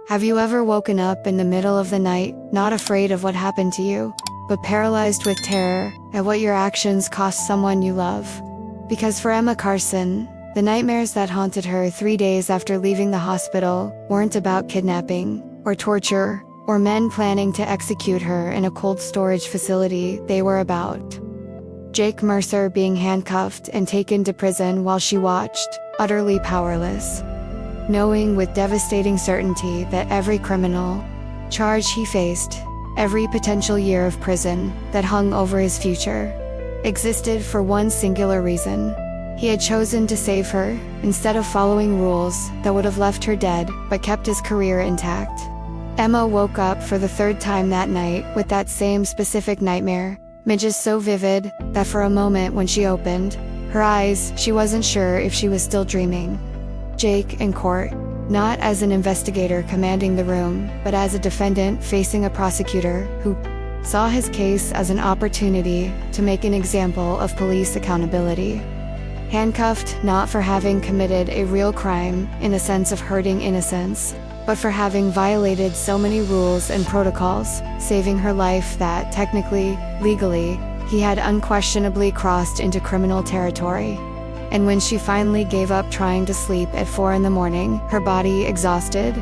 Have you ever woken up in the middle of the night, not afraid of what happened to you, but paralyzed with terror at what your actions cost someone you love? Because for Emma Carson, the nightmares that haunted her 3 days after leaving the hospital weren't about kidnapping, or torture, or men planning to execute her in a cold storage facility. They were about Jake Mercer being handcuffed and taken to prison while she watched, utterly powerless, knowing with devastating certainty that every criminal charge he faced, every potential year of prison that hung over his future, existed for one singular reason. He had chosen to save her, instead of following rules that would have left her dead but kept his career intact. Emma woke up for the third time that night with that same specific nightmare, images so vivid that for a moment when she opened her eyes, she wasn't sure if she was still dreaming. Jake in court, not as an investigator commanding the room, but as a defendant facing a prosecutor who saw his case as an opportunity to make an example of police accountability. Handcuffed not for having committed a real crime in the sense of hurting innocence, but for having violated so many rules and protocols, saving her life that technically, legally, he had unquestionably crossed into criminal territory. And when she finally gave up trying to sleep at 4 a.m, her body exhausted,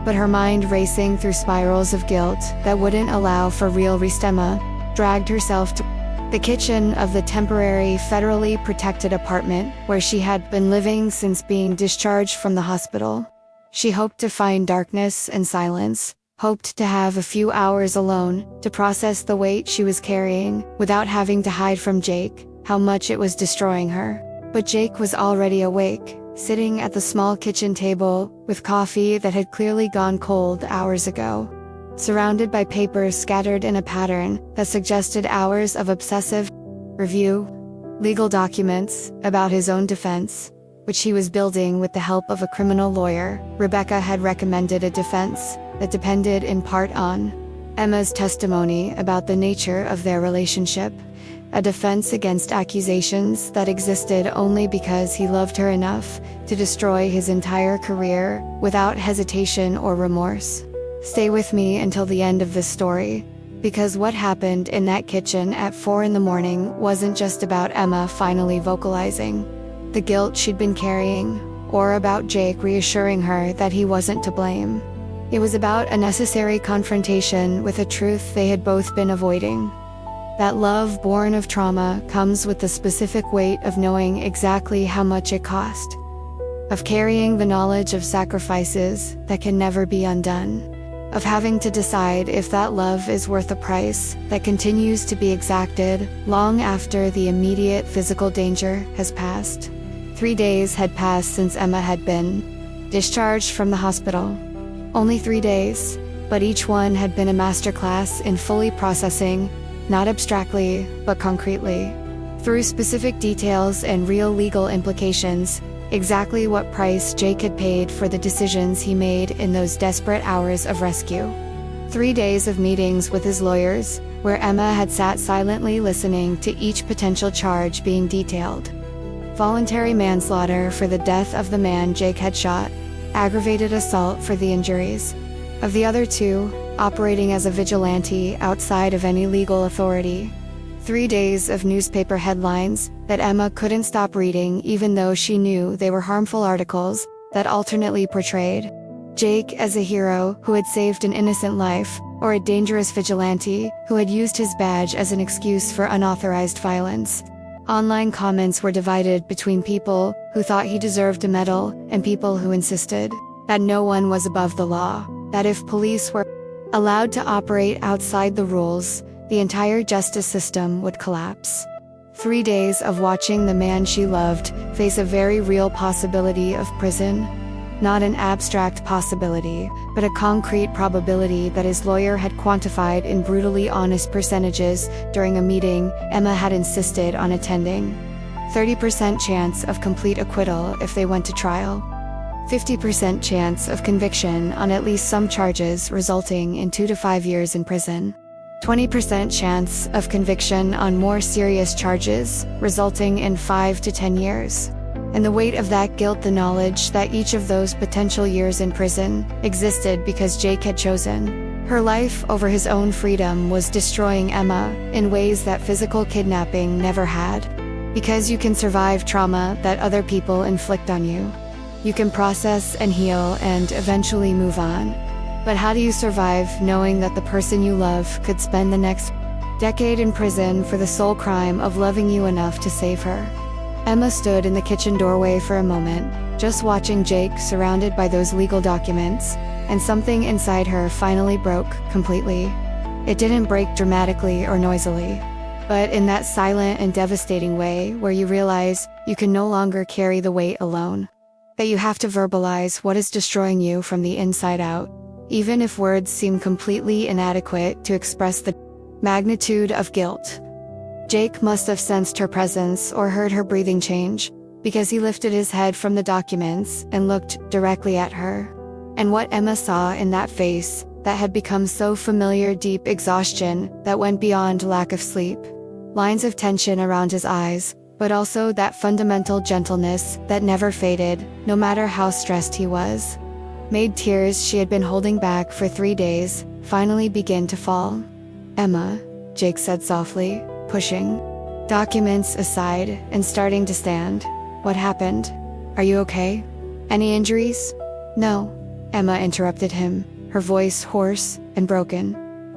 but her mind racing through spirals of guilt that wouldn't allow for real rest, Emma dragged herself to the kitchen of the temporary federally protected apartment where she had been living since being discharged from the hospital. She hoped to find darkness and silence, hoped to have a few hours alone to process the weight she was carrying without having to hide from Jake how much it was destroying her. But Jake was already awake, sitting at the small kitchen table with coffee that had clearly gone cold hours ago, surrounded by papers scattered in a pattern that suggested hours of obsessive review, legal documents about his own defense, which he was building with the help of a criminal lawyer. Rebecca had recommended a defense that depended in part on Emma's testimony about the nature of their relationship, a defense against accusations that existed only because he loved her enough to destroy his entire career without hesitation or remorse. Stay with me until the end of this story, because what happened in that kitchen at 4 a.m. wasn't just about Emma finally vocalizing the guilt she'd been carrying, or about Jake reassuring her that he wasn't to blame. It was about a necessary confrontation with a truth they had both been avoiding. That love born of trauma comes with the specific weight of knowing exactly how much it cost, of carrying the knowledge of sacrifices that can never be undone, of having to decide if that love is worth a price that continues to be exacted long after the immediate physical danger has passed. 3 days had passed since Emma had been discharged from the hospital. Only 3 days, but each one had been a masterclass in fully processing, not abstractly, but concretely, through specific details and real legal implications, exactly what price Jake had paid for the decisions he made in those desperate hours of rescue. 3 days of meetings with his lawyers, where Emma had sat silently listening to each potential charge being detailed. Voluntary manslaughter for the death of the man Jake had shot, aggravated assault for the injuries of the other two, operating as a vigilante outside of any legal authority. 3 days of newspaper headlines that Emma couldn't stop reading even though she knew they were harmful articles that alternately portrayed Jake as a hero who had saved an innocent life, or a dangerous vigilante who had used his badge as an excuse for unauthorized violence. Online comments were divided between people who thought he deserved a medal and people who insisted that no one was above the law, that if police were allowed to operate outside the rules, the entire justice system would collapse. 3 days of watching the man she loved face a very real possibility of prison. Not an abstract possibility, but a concrete probability that his lawyer had quantified in brutally honest percentages during a meeting Emma had insisted on attending. 30% chance of complete acquittal if they went to trial. 50% chance of conviction on at least some charges resulting in 2 to 5 years in prison. 20% chance of conviction on more serious charges resulting in 5 to 10 years. and the weight of that guilt, the knowledge that each of those potential years in prison existed because Jake had chosen her life over his own freedom, was destroying Emma in ways that physical kidnapping never had. Because you can survive trauma that other people inflict on you. You can process and heal and eventually move on. But how do you survive knowing that the person you love could spend the next decade in prison for the sole crime of loving you enough to save her? Emma stood in the kitchen doorway for a moment, just watching Jake surrounded by those legal documents, and something inside her finally broke completely. It didn't break dramatically or noisily, but in that silent and devastating way where you realize you can no longer carry the weight alone. That you have to verbalize what is destroying you from the inside out, even if words seem completely inadequate to express the magnitude of guilt. Jake must have sensed her presence or heard her breathing change, because he lifted his head from the documents and looked directly at her. And what Emma saw in that face, that had become so familiar, deep exhaustion that went beyond lack of sleep. Lines of tension around his eyes, but also that fundamental gentleness that never faded, no matter how stressed he was. Made tears she had been holding back for 3 days finally begin to fall. "Emma," Jake said softly, pushing documents aside and starting to stand. "What happened? Are you okay? Any injuries?" "No," Emma interrupted him, her voice hoarse and broken.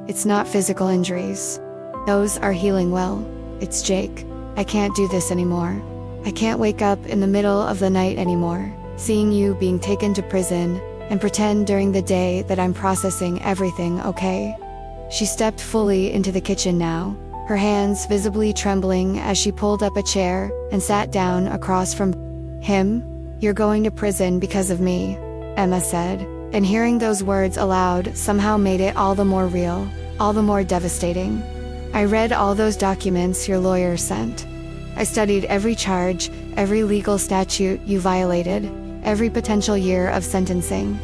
"It's not physical injuries. Those are healing well. It's Jake. I can't do this anymore. I can't wake up in the middle of the night anymore, seeing you being taken to prison, and pretend during the day that I'm processing everything okay." She stepped fully into the kitchen now, her hands visibly trembling as she pulled up a chair and sat down across from him. "You're going to prison because of me," Emma said, and hearing those words aloud somehow made it all the more real, all the more devastating. "I read all those documents your lawyer sent. I studied every charge, every legal statute you violated, every potential year of sentencing.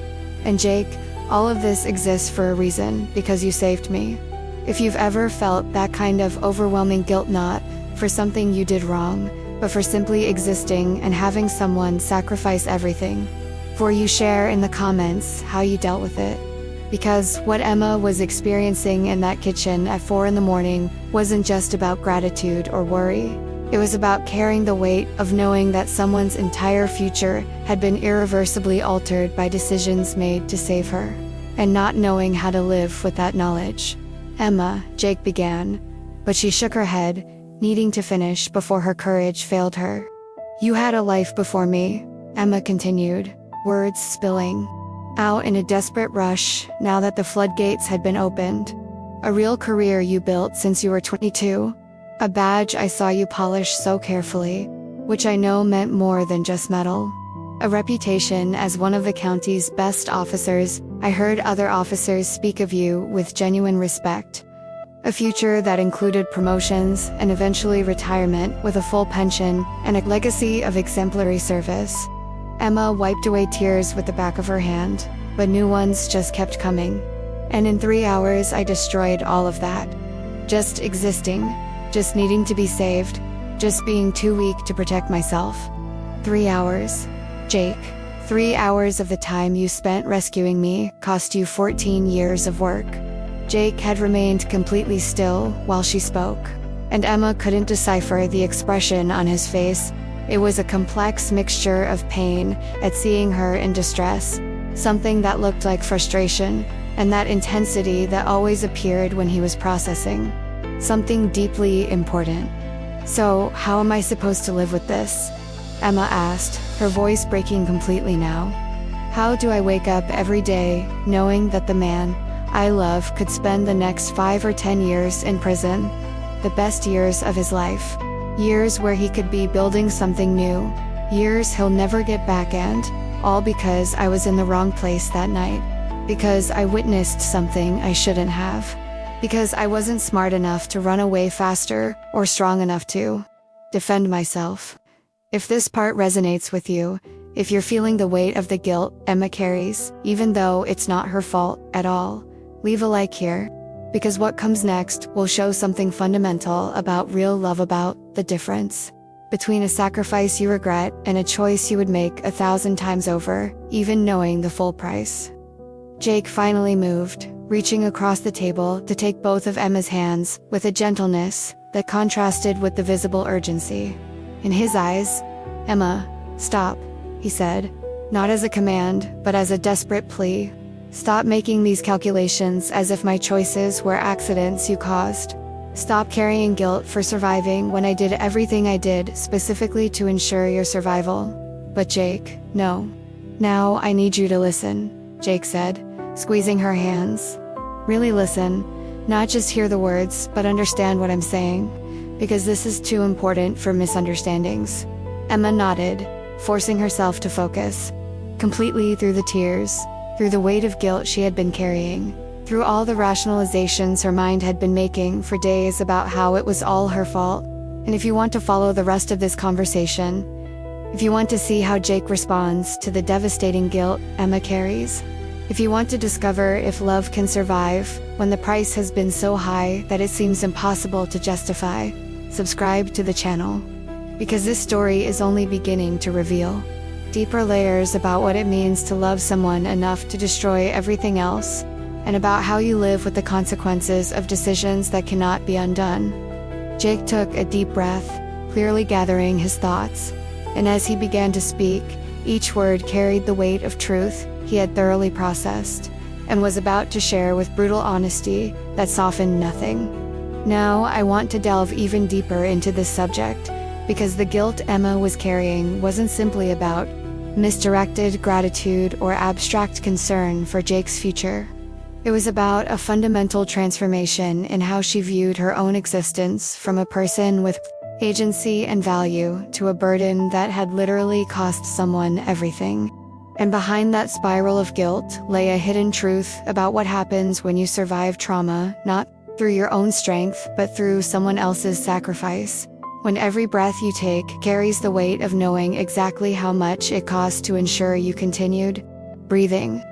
And Jake, all of this exists for a reason, because you saved me. If you've ever felt that kind of overwhelming guilt, not for something you did wrong, but for simply existing and having someone sacrifice everything for you, share in the comments how you dealt with it." Because what Emma was experiencing in that kitchen at 4 in the morning wasn't just about gratitude or worry. It was about carrying the weight of knowing that someone's entire future had been irreversibly altered by decisions made to save her, and not knowing how to live with that knowledge. "Emma," Jake began, but she shook her head, needing to finish before her courage failed her. "You had a life before me," Emma continued, words spilling out in a desperate rush now that the floodgates had been opened. "A real career you built since you were 22. A badge I saw you polish so carefully, which I know meant more than just metal. A reputation as one of the county's best officers. I heard other officers speak of you with genuine respect. A future that included promotions and eventually retirement with a full pension and a legacy of exemplary service." Emma wiped away tears with the back of her hand, but new ones just kept coming. "And in 3 hours I destroyed all of that. Just existing, just needing to be saved, just being too weak to protect myself. 3 hours. Jake, 3 hours of the time you spent rescuing me cost you 14 years of work." Jake had remained completely still while she spoke, and Emma couldn't decipher the expression on his face. It was a complex mixture of pain at seeing her in distress, something that looked like frustration, and that intensity that always appeared when he was processing something deeply important. "So, how am I supposed to live with this?" Emma asked, her voice breaking completely now. "How do I wake up every day knowing that the man I love could spend the next 5 or 10 years in prison? The best years of his life. Years where he could be building something new. Years he'll never get back, and all because I was in the wrong place that night. Because I witnessed something I shouldn't have. Because I wasn't smart enough to run away faster or strong enough to defend myself." If this part resonates with you, if you're feeling the weight of the guilt Emma carries, even though it's not her fault at all, leave a like here, because what comes next will show something fundamental about real love, about the difference between a sacrifice you regret and a choice you would make 1,000 times over, even knowing the full price. Jake finally moved, reaching across the table to take both of Emma's hands with a gentleness that contrasted with the visible urgency. In his eyes, "Emma, stop," he said, not as a command, but as a desperate plea. "Stop making these calculations as if my choices were accidents you caused. Stop carrying guilt for surviving when I did everything I did specifically to ensure your survival." "But Jake, no. Now I need you to listen," Jake said, squeezing her hands. "Really listen, not just hear the words, but understand what I'm saying, because this is too important for misunderstandings." Emma nodded, forcing herself to focus, completely through the tears, through the weight of guilt she had been carrying, through all the rationalizations her mind had been making for days about how it was all her fault. And if you want to follow the rest of this conversation, if you want to see how Jake responds to the devastating guilt Emma carries, if you want to discover if love can survive when the price has been so high that it seems impossible to justify, subscribe to the channel. Because this story is only beginning to reveal deeper layers about what it means to love someone enough to destroy everything else, and about how you live with the consequences of decisions that cannot be undone. Jake took a deep breath, clearly gathering his thoughts, and as he began to speak, each word carried the weight of truth he had thoroughly processed, and was about to share with brutal honesty that softened nothing. Now I want to delve even deeper into this subject, because the guilt Emma was carrying wasn't simply about misdirected gratitude or abstract concern for Jake's future. It was about a fundamental transformation in how she viewed her own existence, from a person with agency and value to a burden that had literally cost someone everything. And behind that spiral of guilt lay a hidden truth about what happens when you survive trauma, not through your own strength, but through someone else's sacrifice. When every breath you take carries the weight of knowing exactly how much it cost to ensure you continued breathing.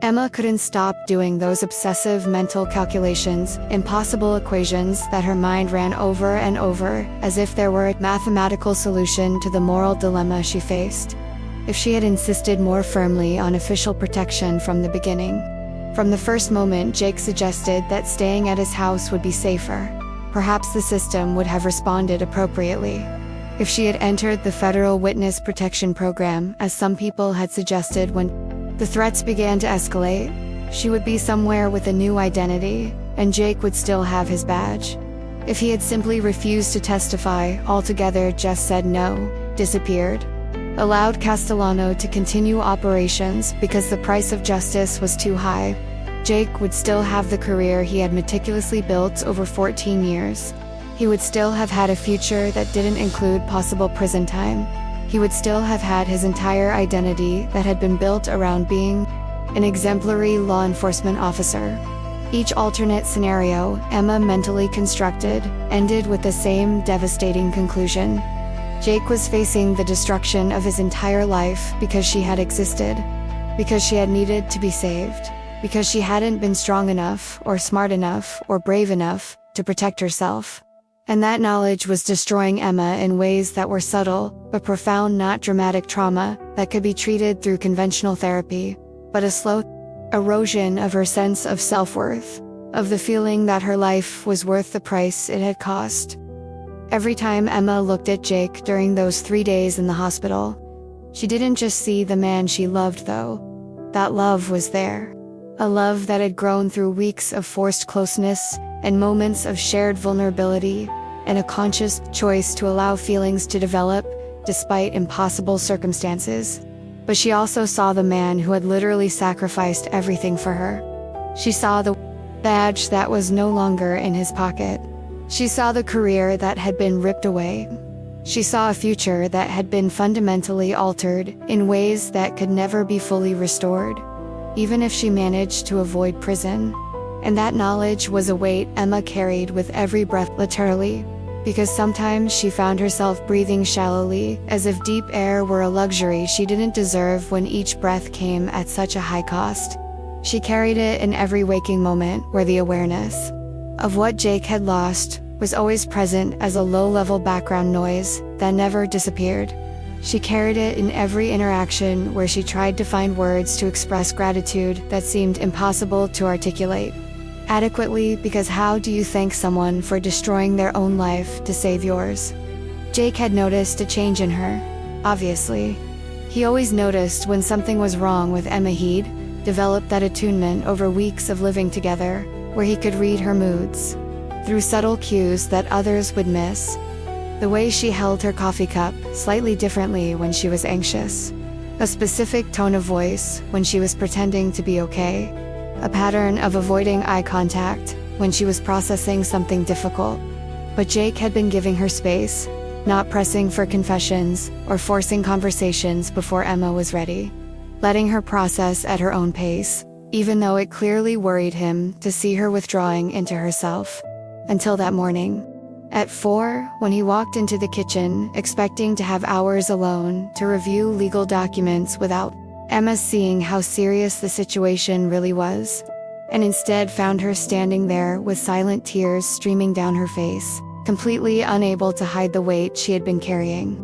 Emma couldn't stop doing those obsessive mental calculations, impossible equations that her mind ran over and over, as if there were a mathematical solution to the moral dilemma she faced. If she had insisted more firmly on official protection from the beginning. From the first moment Jake suggested that staying at his house would be safer, perhaps the system would have responded appropriately. If she had entered the Federal Witness Protection Program, as some people had suggested when the threats began to escalate, she would be somewhere with a new identity, and Jake would still have his badge. If he had simply refused to testify altogether, just said no, disappeared, allowed Castellano to continue operations because the price of justice was too high, Jake would still have the career he had meticulously built over 14 years. He would still have had a future that didn't include possible prison time. He would still have had his entire identity that had been built around being an exemplary law enforcement officer. Each alternate scenario Emma mentally constructed ended with the same devastating conclusion. Jake was facing the destruction of his entire life because she had existed, because she had needed to be saved, because she hadn't been strong enough, or smart enough, or brave enough to protect herself. And that knowledge was destroying Emma in ways that were subtle, but profound, not dramatic trauma that could be treated through conventional therapy, but a slow erosion of her sense of self-worth, of the feeling that her life was worth the price it had cost. Every time Emma looked at Jake during those 3 days in the hospital, she didn't just see the man she loved, though. That love was there. A love that had grown through weeks of forced closeness and moments of shared vulnerability, and a conscious choice to allow feelings to develop despite impossible circumstances. But she also saw the man who had literally sacrificed everything for her. She saw the badge that was no longer in his pocket. She saw the career that had been ripped away. She saw a future that had been fundamentally altered in ways that could never be fully restored, even if she managed to avoid prison. And that knowledge was a weight Emma carried with every breath, literally, because sometimes she found herself breathing shallowly, as if deep air were a luxury she didn't deserve when each breath came at such a high cost. She carried it in every waking moment, where the awareness of what Jake had lost was always present as a low-level background noise that never disappeared. She carried it in every interaction where she tried to find words to express gratitude that seemed impossible to articulate adequately, because how do you thank someone for destroying their own life to save yours? Jake had noticed a change in her, obviously. He always noticed when something was wrong with Emma. He'd developed that attunement over weeks of living together, where he could read her moods through subtle cues that others would miss. The way she held her coffee cup slightly differently when she was anxious. A specific tone of voice when she was pretending to be okay. A pattern of avoiding eye contact when she was processing something difficult. But Jake had been giving her space, not pressing for confessions or forcing conversations before Emma was ready. Letting her process at her own pace, even though it clearly worried him to see her withdrawing into herself. Until that morning. At 4, when he walked into the kitchen, expecting to have hours alone to review legal documents without Emma seeing how serious the situation really was, and instead found her standing there with silent tears streaming down her face, completely unable to hide the weight she had been carrying.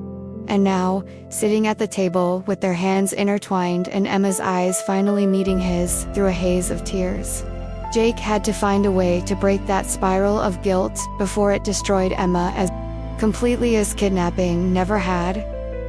And now, sitting at the table with their hands intertwined and Emma's eyes finally meeting his through a haze of tears. Jake had to find a way to break that spiral of guilt before it destroyed Emma as completely as kidnapping never had.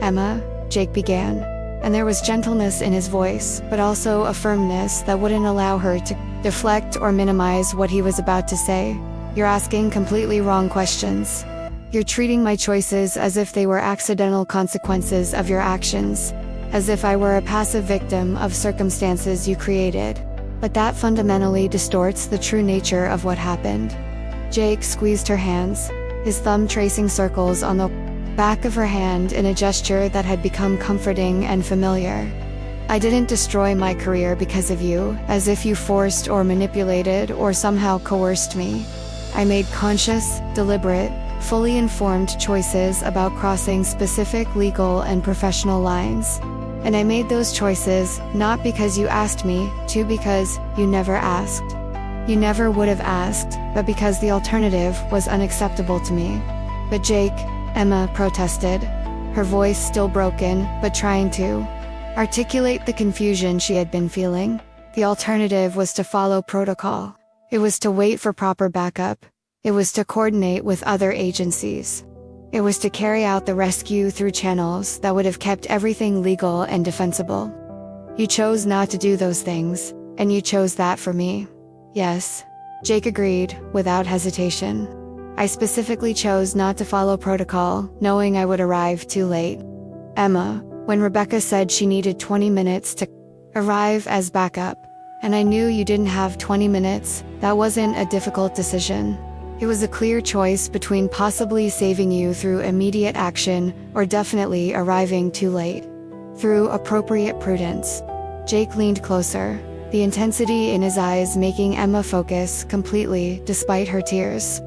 Emma, Jake began, and there was gentleness in his voice, but also a firmness that wouldn't allow her to deflect or minimize what he was about to say. You're asking completely wrong questions. You're treating my choices as if they were accidental consequences of your actions, as if I were a passive victim of circumstances you created. But that fundamentally distorts the true nature of what happened. Jake squeezed her hands, his thumb tracing circles on the back of her hand in a gesture that had become comforting and familiar. I didn't destroy my career because of you, as if you forced or manipulated or somehow coerced me. I made conscious, deliberate, fully informed choices about crossing specific legal and professional lines. And I made those choices, not because you asked me to, because you never asked. You never would have asked, but because the alternative was unacceptable to me. But Jake, Emma protested, her voice still broken, but trying to articulate the confusion she had been feeling. The alternative was to follow protocol. It was to wait for proper backup. It was to coordinate with other agencies. It was to carry out the rescue through channels that would have kept everything legal and defensible. You chose not to do those things, and you chose that for me. Yes, Jake agreed, without hesitation. I specifically chose not to follow protocol, knowing I would arrive too late. Emma, when Rebecca said she needed 20 minutes to arrive as backup, and I knew you didn't have 20 minutes, that wasn't a difficult decision. It was a clear choice between possibly saving you through immediate action or definitely arriving too late. Through appropriate prudence. Jake leaned closer, the intensity in his eyes making Emma focus completely despite her tears.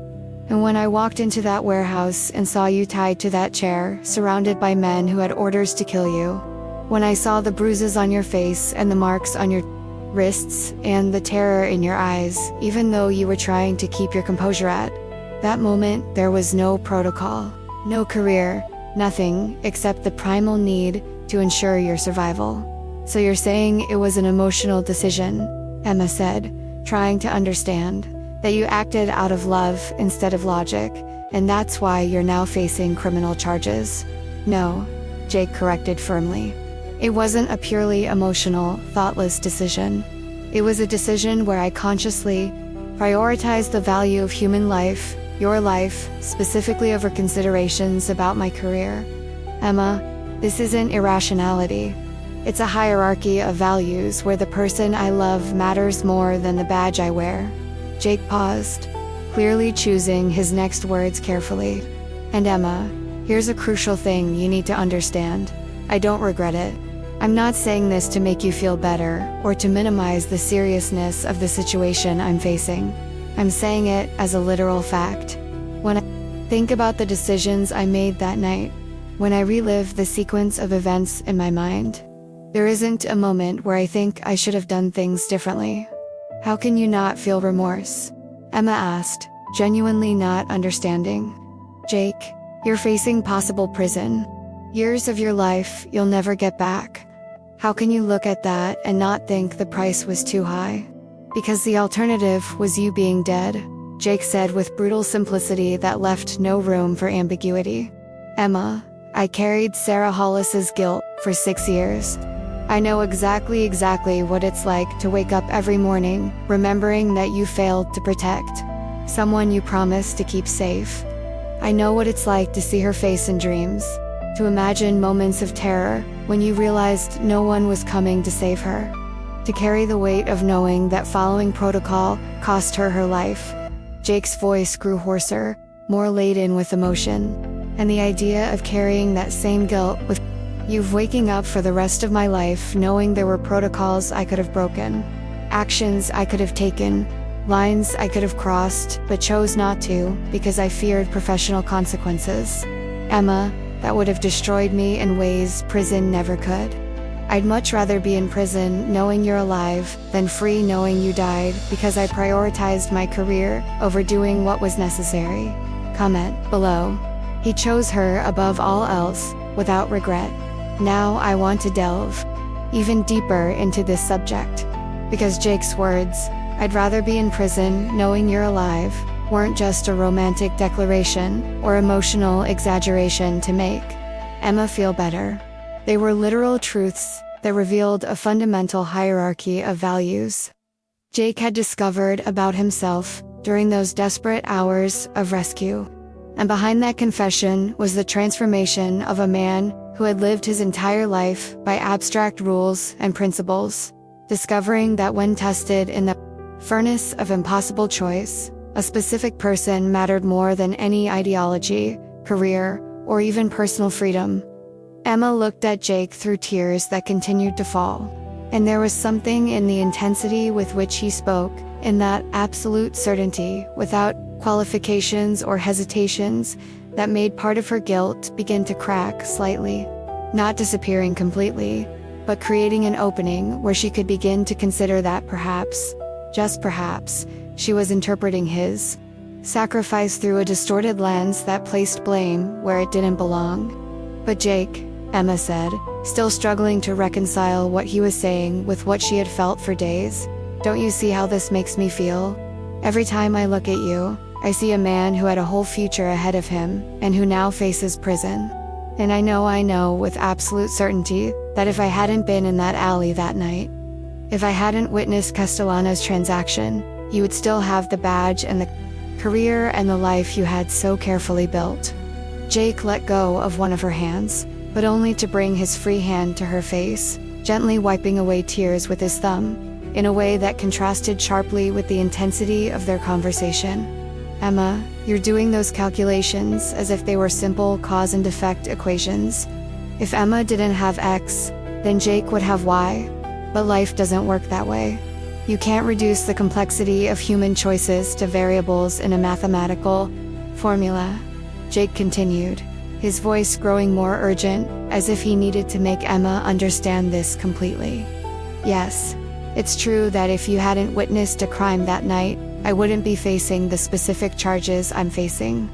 And when I walked into that warehouse and saw you tied to that chair, surrounded by men who had orders to kill you. When I saw the bruises on your face and the marks on your wrists, and the terror in your eyes, even though you were trying to keep your composure at that moment, there was no protocol, no career, nothing except the primal need to ensure your survival. So you're saying it was an emotional decision, Emma said, trying to understand, that you acted out of love instead of logic, and that's why you're now facing criminal charges. No, Jake corrected firmly. It wasn't a purely emotional, thoughtless decision. It was a decision where I consciously prioritized the value of human life, your life, specifically over considerations about my career. Emma, this isn't irrationality. It's a hierarchy of values where the person I love matters more than the badge I wear. Jake paused, clearly choosing his next words carefully. And Emma, here's a crucial thing you need to understand. I don't regret it. I'm not saying this to make you feel better, or to minimize the seriousness of the situation I'm facing. I'm saying it as a literal fact. When I think about the decisions I made that night, when I relive the sequence of events in my mind, there isn't a moment where I think I should have done things differently. How can you not feel remorse? Emma asked, genuinely not understanding. Jake, you're facing possible prison. Years of your life you'll never get back. How can you look at that and not think the price was too high? Because the alternative was you being dead, Jake said with brutal simplicity that left no room for ambiguity. Emma, I carried Sarah Hollis's guilt for 6 years. I know exactly what it's like to wake up every morning, remembering that you failed to protect someone you promised to keep safe. I know what it's like to see her face in dreams, to imagine moments of terror when you realized no one was coming to save her, to carry the weight of knowing that following protocol cost her her life. Jake's voice grew hoarser, more laden with emotion, and the idea of carrying that same guilt with you've waking up for the rest of my life knowing there were protocols I could have broken, actions I could have taken, lines I could have crossed but chose not to because I feared professional consequences. Emma, that would have destroyed me in ways prison never could. I'd much rather be in prison knowing you're alive than free knowing you died because I prioritized my career over doing what was necessary. Comment below. He chose her above all else, without regret. Now I want to delve even deeper into this subject. Because Jake's words, I'd rather be in prison knowing you're alive, weren't just a romantic declaration or emotional exaggeration to make Emma feel better. They were literal truths that revealed a fundamental hierarchy of values Jake had discovered about himself during those desperate hours of rescue. And behind that confession was the transformation of a man who had lived his entire life by abstract rules and principles, discovering that when tested in the furnace of impossible choice, a specific person mattered more than any ideology, career, or even personal freedom. Emma looked at Jake through tears that continued to fall, and there was something in the intensity with which he spoke, in that absolute certainty, without qualifications or hesitations, that made part of her guilt begin to crack slightly, not disappearing completely, but creating an opening where she could begin to consider that perhaps, just perhaps, she was interpreting his sacrifice through a distorted lens that placed blame where it didn't belong. But Jake, Emma said, still struggling to reconcile what he was saying with what she had felt for days, don't you see how this makes me feel? Every time I look at you, I see a man who had a whole future ahead of him, and who now faces prison. And I know with absolute certainty, that if I hadn't been in that alley that night, if I hadn't witnessed Castellano's transaction, you would still have the badge and the career and the life you had so carefully built. Jake let go of one of her hands, but only to bring his free hand to her face, gently wiping away tears with his thumb, in a way that contrasted sharply with the intensity of their conversation. Emma, you're doing those calculations as if they were simple cause and effect equations. If Emma didn't have X, then Jake would have Y. But life doesn't work that way. You can't reduce the complexity of human choices to variables in a mathematical formula. Jake continued, his voice growing more urgent, as if he needed to make Emma understand this completely. Yes, it's true that if you hadn't witnessed a crime that night, I wouldn't be facing the specific charges I'm facing.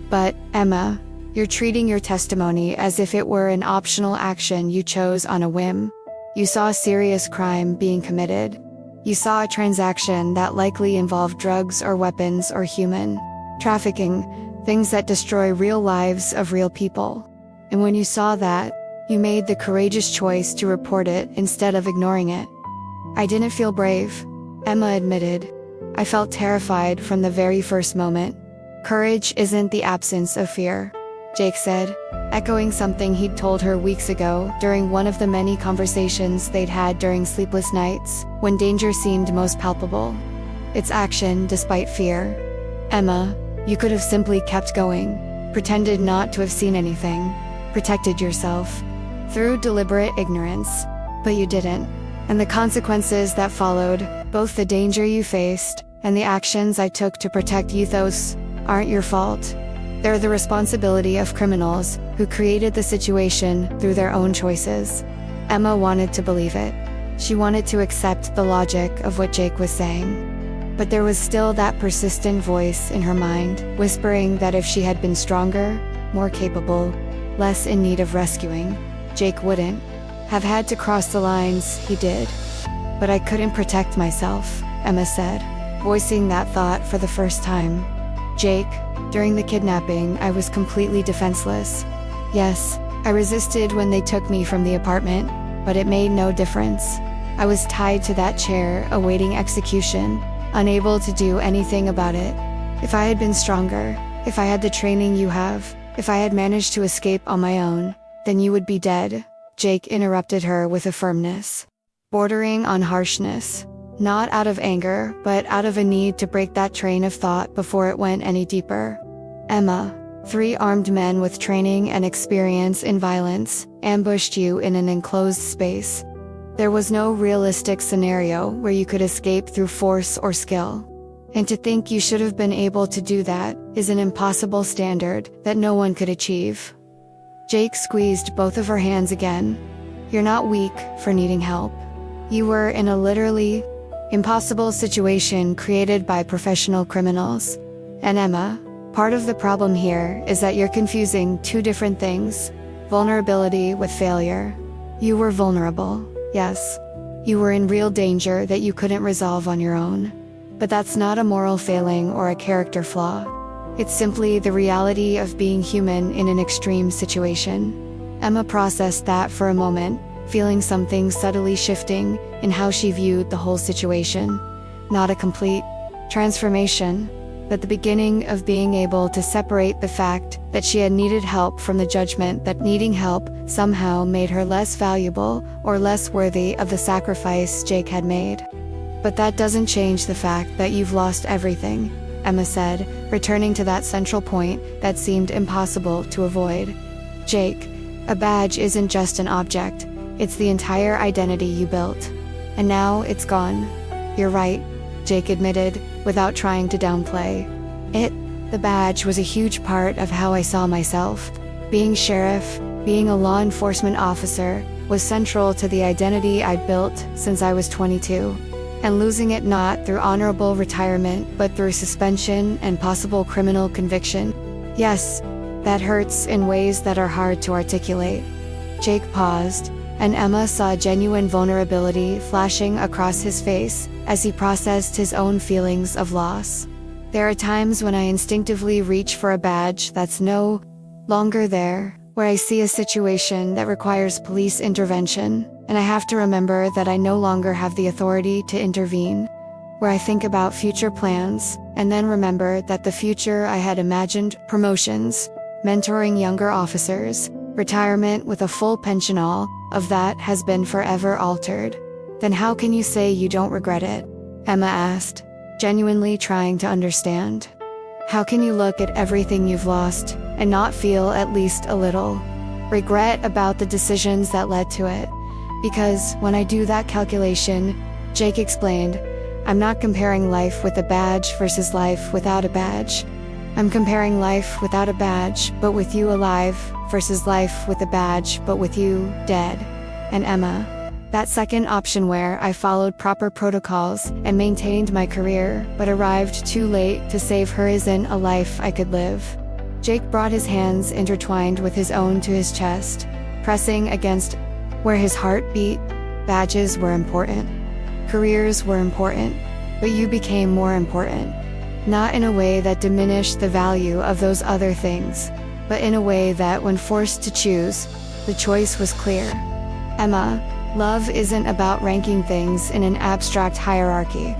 But, Emma, you're treating your testimony as if it were an optional action you chose on a whim. You saw a serious crime being committed. You saw a transaction that likely involved drugs or weapons or human trafficking, things that destroy real lives of real people. And when you saw that, you made the courageous choice to report it instead of ignoring it. I didn't feel brave, Emma admitted. I felt terrified from the very first moment. Courage isn't the absence of fear, Jake said, echoing something he'd told her weeks ago during one of the many conversations they'd had during sleepless nights, when danger seemed most palpable. It's action despite fear. Emma, you could have simply kept going, pretended not to have seen anything, protected yourself, through deliberate ignorance, but you didn't. And the consequences that followed, both the danger you faced and the actions I took to protect you, those aren't your fault. They're the responsibility of criminals who created the situation through their own choices. Emma wanted to believe it. She wanted to accept the logic of what Jake was saying. But there was still that persistent voice in her mind, whispering that if she had been stronger, more capable, less in need of rescuing, Jake wouldn't have had to cross the lines he did. But I couldn't protect myself, Emma said, voicing that thought for the first time. Jake, during the kidnapping, I was completely defenseless. Yes, I resisted when they took me from the apartment, but it made no difference. I was tied to that chair, awaiting execution, unable to do anything about it. If I had been stronger, if I had the training you have, if I had managed to escape on my own, then you would be dead, Jake interrupted her with a firmness, bordering on harshness. Not out of anger, but out of a need to break that train of thought before it went any deeper. Emma, 3 armed men with training and experience in violence, ambushed you in an enclosed space. There was no realistic scenario where you could escape through force or skill. And to think you should have been able to do that is an impossible standard that no one could achieve. Jake squeezed both of her hands again. You're not weak for needing help. You were in a literally impossible situation created by professional criminals. And Emma, part of the problem here is that you're confusing 2 different things: vulnerability with failure. You were vulnerable, yes. You were in real danger that you couldn't resolve on your own. But that's not a moral failing or a character flaw. It's simply the reality of being human in an extreme situation. Emma processed that for a moment, feeling something subtly shifting in how she viewed the whole situation. Not a complete transformation, but the beginning of being able to separate the fact that she had needed help from the judgment that needing help somehow made her less valuable or less worthy of the sacrifice Jake had made. But that doesn't change the fact that you've lost everything, Emma said, returning to that central point that seemed impossible to avoid. Jake, a badge isn't just an object. It's the entire identity you built. And now it's gone. You're right, Jake admitted, without trying to downplay. The badge was a huge part of how I saw myself. Being sheriff, being a law enforcement officer, was central to the identity I'd built since I was 22. And losing it not through honorable retirement but through suspension and possible criminal conviction. Yes, that hurts in ways that are hard to articulate. Jake paused, and Emma saw genuine vulnerability flashing across his face as he processed his own feelings of loss. There are times when I instinctively reach for a badge that's no longer there, where I see a situation that requires police intervention, and I have to remember that I no longer have the authority to intervene. Where I think about future plans, and then remember that the future I had imagined, promotions, mentoring younger officers, retirement with a full pension, all of that has been forever altered. Then how can you say you don't regret it? Emma asked, genuinely trying to understand. How can you look at everything you've lost and not feel at least a little regret about the decisions that led to it? Because when I do that calculation, Jake explained, I'm not comparing life with a badge versus life without a badge. I'm comparing life without a badge, but with you alive, versus life with a badge, but with you dead. And Emma, that second option where I followed proper protocols and maintained my career, but arrived too late to save her, isn't a life I could live. Jake brought his hands intertwined with his own to his chest, pressing against where his heart beat. Badges were important. Careers were important. But you became more important. Not in a way that diminished the value of those other things, but in a way that, when forced to choose, the choice was clear. Emma, love isn't about ranking things in an abstract hierarchy.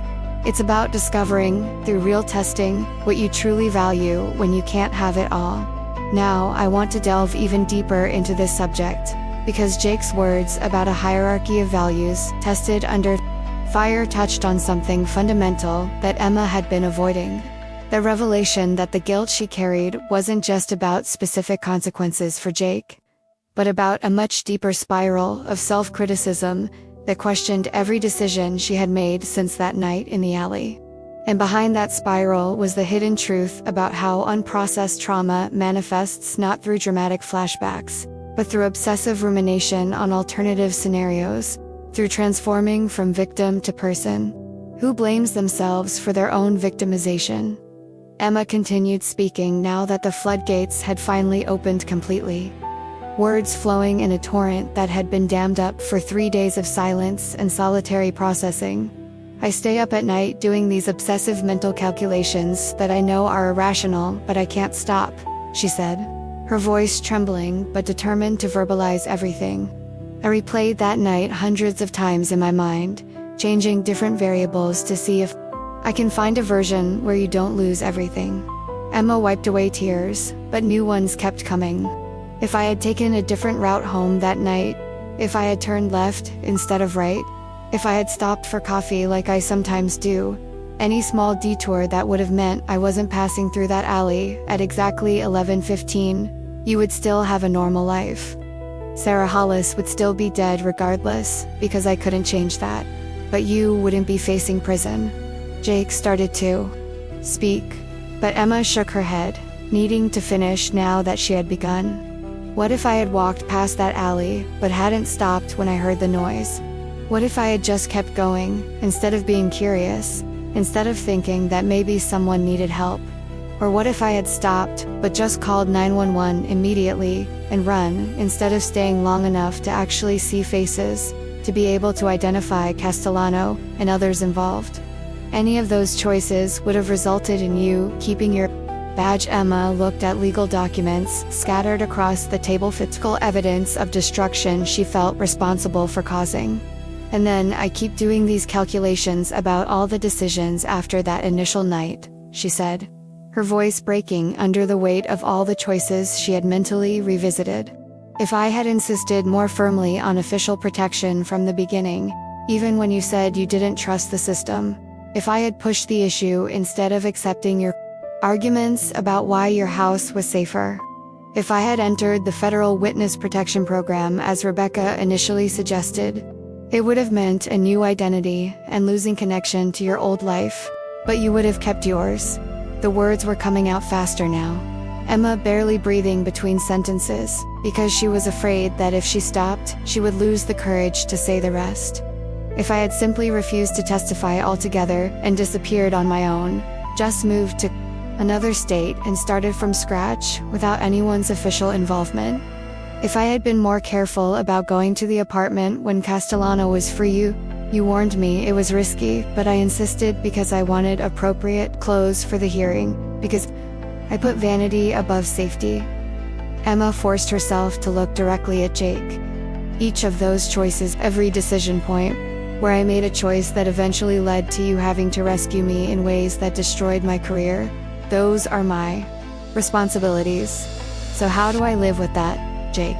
It's about discovering, through real testing, what you truly value when you can't have it all. Now, I want to delve even deeper into this subject, because Jake's words about a hierarchy of values tested under fire touched on something fundamental that Emma had been avoiding. The revelation that the guilt she carried wasn't just about specific consequences for Jake, but about a much deeper spiral of self-criticism that questioned every decision she had made since that night in the alley. And behind that spiral was the hidden truth about how unprocessed trauma manifests not through dramatic flashbacks, but through obsessive rumination on alternative scenarios, through transforming from victim to person. Who blames themselves for their own victimization? Emma continued speaking now that the floodgates had finally opened completely. Words flowing in a torrent that had been dammed up for 3 days of silence and solitary processing. I stay up at night doing these obsessive mental calculations that I know are irrational, but I can't stop, she said, her voice trembling but determined to verbalize everything. I replayed that night hundreds of times in my mind, changing different variables to see if I can find a version where you don't lose everything. Emma wiped away tears, but new ones kept coming. If I had taken a different route home that night, if I had turned left instead of right, if I had stopped for coffee like I sometimes do, any small detour that would have meant I wasn't passing through that alley at exactly 11:15, you would still have a normal life. Sarah Hollis would still be dead regardless, because I couldn't change that. But you wouldn't be facing prison. Jake started to speak, but Emma shook her head, needing to finish now that she had begun. What if I had walked past that alley, but hadn't stopped when I heard the noise? What if I had just kept going, instead of being curious, instead of thinking that maybe someone needed help? Or what if I had stopped, but just called 911 immediately, and run, instead of staying long enough to actually see faces, to be able to identify Castellano and others involved? Any of those choices would have resulted in you keeping your badge. Emma looked at legal documents scattered across the table, physical evidence of destruction she felt responsible for causing. And then I keep doing these calculations about all the decisions after that initial night, she said, her voice breaking under the weight of all the choices she had mentally revisited. If I had insisted more firmly on official protection from the beginning, even when you said you didn't trust the system, if I had pushed the issue instead of accepting your arguments about why your house was safer, if I had entered the federal witness protection program as Rebecca initially suggested, it would have meant a new identity and losing connection to your old life, but you would have kept yours. The words were coming out faster now, Emma barely breathing between sentences, because she was afraid that if she stopped, she would lose the courage to say the rest. If I had simply refused to testify altogether and disappeared on my own, just moved to another state and started from scratch without anyone's official involvement. If I had been more careful about going to the apartment when Castellano was free, you warned me it was risky, but I insisted because I wanted appropriate clothes for the hearing, because I put vanity above safety. Emma forced herself to look directly at Jake. Each of those choices, every decision point, where I made a choice that eventually led to you having to rescue me in ways that destroyed my career, those are my responsibilities. So how do I live with that, Jake?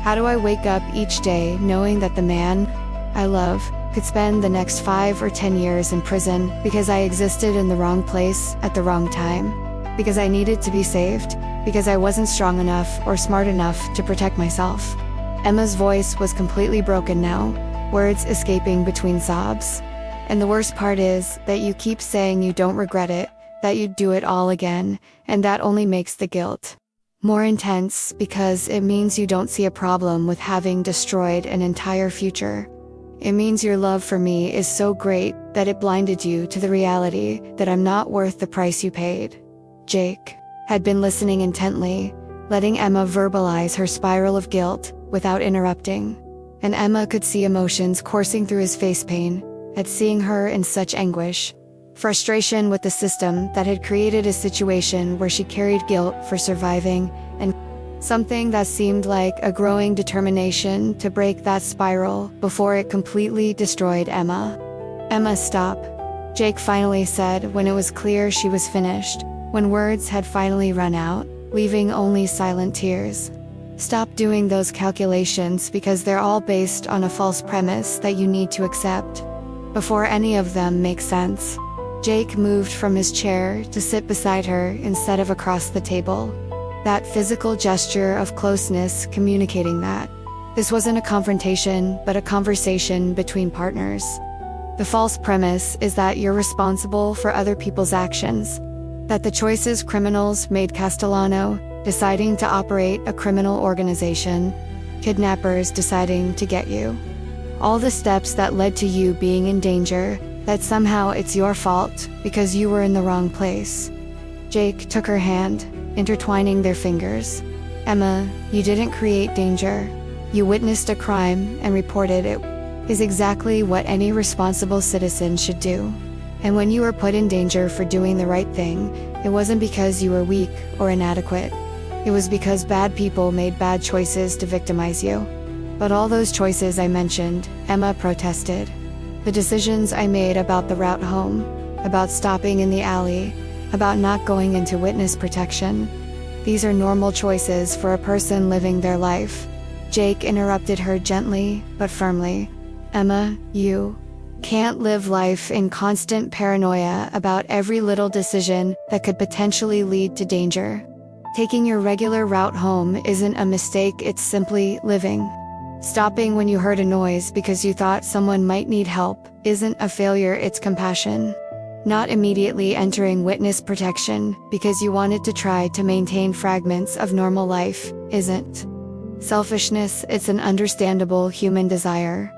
How do I wake up each day knowing that the man I love could spend the next 5 or 10 years in prison because I existed in the wrong place at the wrong time? Because I needed to be saved? Because I wasn't strong enough or smart enough to protect myself? Emma's voice was completely broken now, words escaping between sobs. And the worst part is that you keep saying you don't regret it, that you'd do it all again, and that only makes the guilt more intense because it means you don't see a problem with having destroyed an entire future. It means your love for me is so great that it blinded you to the reality that I'm not worth the price you paid. Jake had been listening intently, letting Emma verbalize her spiral of guilt without interrupting. And Emma could see emotions coursing through his face, pain at seeing her in such anguish, frustration with the system that had created a situation where she carried guilt for surviving, and something that seemed like a growing determination to break that spiral before it completely destroyed Emma. Emma, stop, Jake finally said when it was clear she was finished, when words had finally run out, leaving only silent tears. Stop doing those calculations because they're all based on a false premise that you need to accept. Before any of them make sense. Jake moved from his chair to sit beside her instead of across the table. That physical gesture of closeness communicating that this wasn't a confrontation, but a conversation between partners. The false premise is that you're responsible for other people's actions, that the choices criminals made, Castellano deciding to operate a criminal organization, kidnappers deciding to get you, all the steps that led to you being in danger, that somehow it's your fault because you were in the wrong place. Jake took her hand, intertwining their fingers. Emma, you didn't create danger. You witnessed a crime and reported it. Is exactly what any responsible citizen should do. And when you were put in danger for doing the right thing, it wasn't because you were weak or inadequate. It was because bad people made bad choices to victimize you. But all those choices I mentioned, Emma protested. The decisions I made about the route home, about stopping in the alley, about not going into witness protection. These are normal choices for a person living their life. Jake interrupted her gently but firmly. Emma, you can't live life in constant paranoia about every little decision that could potentially lead to danger. Taking your regular route home isn't a mistake, it's simply living. Stopping when you heard a noise because you thought someone might need help isn't a failure, it's compassion. Not immediately entering witness protection because you wanted to try to maintain fragments of normal life isn't selfishness, it's an understandable human desire.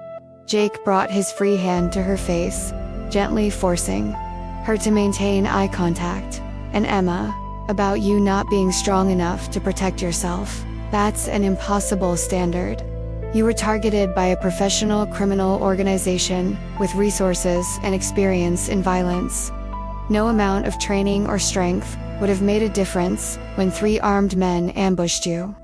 Jake brought his free hand to her face, gently forcing her to maintain eye contact. And Emma, about you not being strong enough to protect yourself. That's an impossible standard. You were targeted by a professional criminal organization with resources and experience in violence. No amount of training or strength would have made a difference when 3 armed men ambushed you.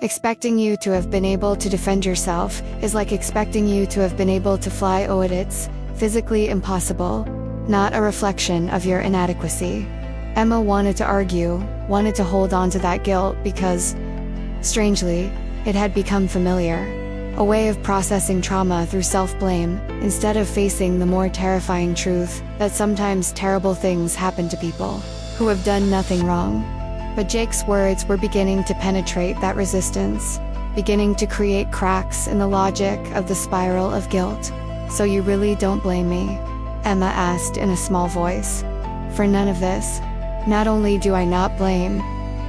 Expecting you to have been able to defend yourself is like expecting you to have been able to fly. Oh, it's physically impossible, not a reflection of your inadequacy. Emma wanted to argue, wanted to hold on to that guilt because, strangely, it had become familiar. A way of processing trauma through self-blame, instead of facing the more terrifying truth that sometimes terrible things happen to people who have done nothing wrong. But Jake's words were beginning to penetrate that resistance, beginning to create cracks in the logic of the spiral of guilt. So you really don't blame me? Emma asked in a small voice. For none of this. Not only do I not blame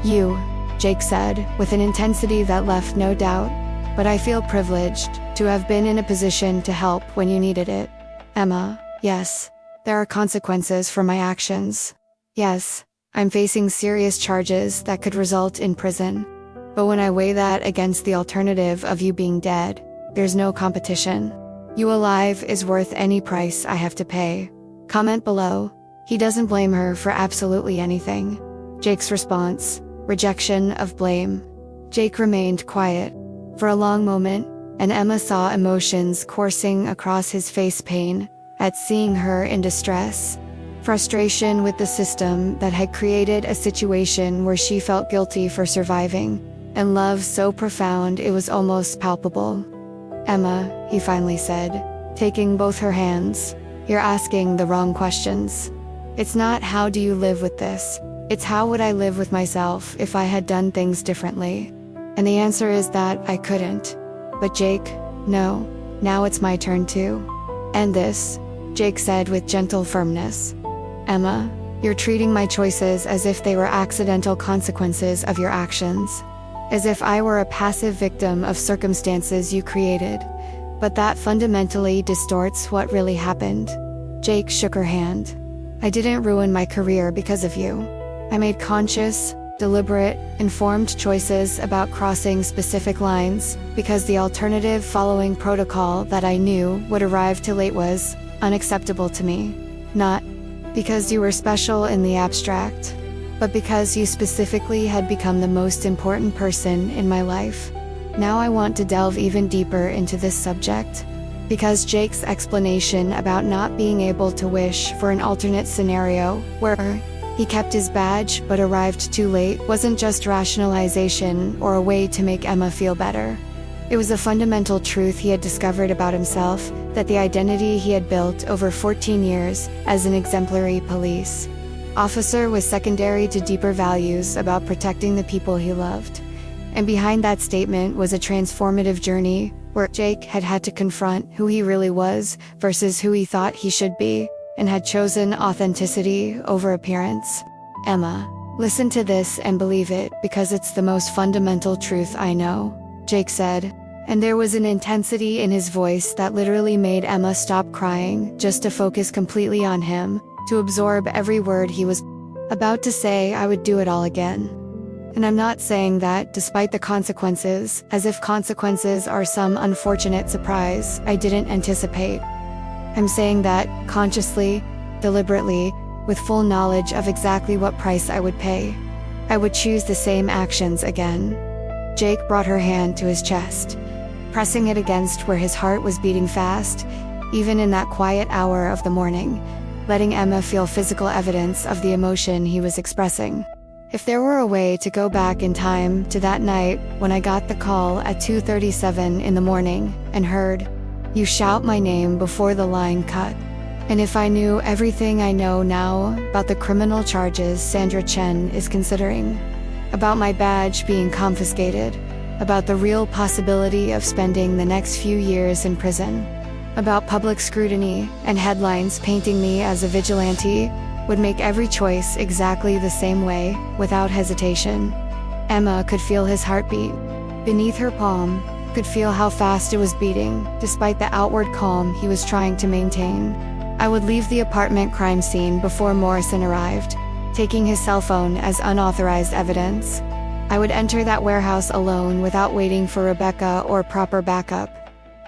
you, Jake said, with an intensity that left no doubt, but I feel privileged to have been in a position to help when you needed it. Emma, yes, there are consequences for my actions. Yes, I'm facing serious charges that could result in prison. But when I weigh that against the alternative of you being dead, there's no competition. You alive is worth any price I have to pay. Comment below. He doesn't blame her for absolutely anything. Jake's response, rejection of blame. Jake remained quiet for a long moment, and Emma saw emotions coursing across his face: pain at seeing her in distress, frustration with the system that had created a situation where she felt guilty for surviving, and love so profound it was almost palpable. Emma, he finally said, taking both her hands, you're asking the wrong questions. It's not how do you live with this, it's how would I live with myself if I had done things differently. And the answer is that I couldn't. But Jake, no, now it's my turn to end this, Jake said with gentle firmness. Emma, you're treating my choices as if they were accidental consequences of your actions. As if I were a passive victim of circumstances you created. But that fundamentally distorts what really happened. Jake shook her hand. I didn't ruin my career because of you. I made conscious, deliberate, informed choices about crossing specific lines, because the alternative following protocol that I knew would arrive too late was unacceptable to me. Not because you were special in the abstract, but because you specifically had become the most important person in my life. Now I want to delve even deeper into this subject, because Jake's explanation about not being able to wish for an alternate scenario where he kept his badge but arrived too late wasn't just rationalization or a way to make Emma feel better. It was a fundamental truth he had discovered about himself, that the identity he had built over 14 years as an exemplary police officer was secondary to deeper values about protecting the people he loved. And behind that statement was a transformative journey where Jake had had to confront who he really was versus who he thought he should be, and had chosen authenticity over appearance. Emma, listen to this and believe it because it's the most fundamental truth I know, Jake said. And there was an intensity in his voice that literally made Emma stop crying just to focus completely on him, to absorb every word he was about to say. I would do it all again. And I'm not saying that despite the consequences, as if consequences are some unfortunate surprise I didn't anticipate. I'm saying that, consciously, deliberately, with full knowledge of exactly what price I would pay. I would choose the same actions again. Jake brought her hand to his chest, pressing it against where his heart was beating fast, even in that quiet hour of the morning, letting Emma feel physical evidence of the emotion he was expressing. If there were a way to go back in time to that night when I got the call at 2:37 in the morning and heard, "You shout my name," before the line cut. And if I knew everything I know now about the criminal charges Sandra Chen is considering, about my badge being confiscated, about the real possibility of spending the next few years in prison, about public scrutiny and headlines painting me as a vigilante, would make every choice exactly the same way, without hesitation. Emma could feel his heartbeat beneath her palm, could feel how fast it was beating, despite the outward calm he was trying to maintain. I would leave the apartment crime scene before Morrison arrived, taking his cell phone as unauthorized evidence. I would enter that warehouse alone without waiting for Rebecca or proper backup.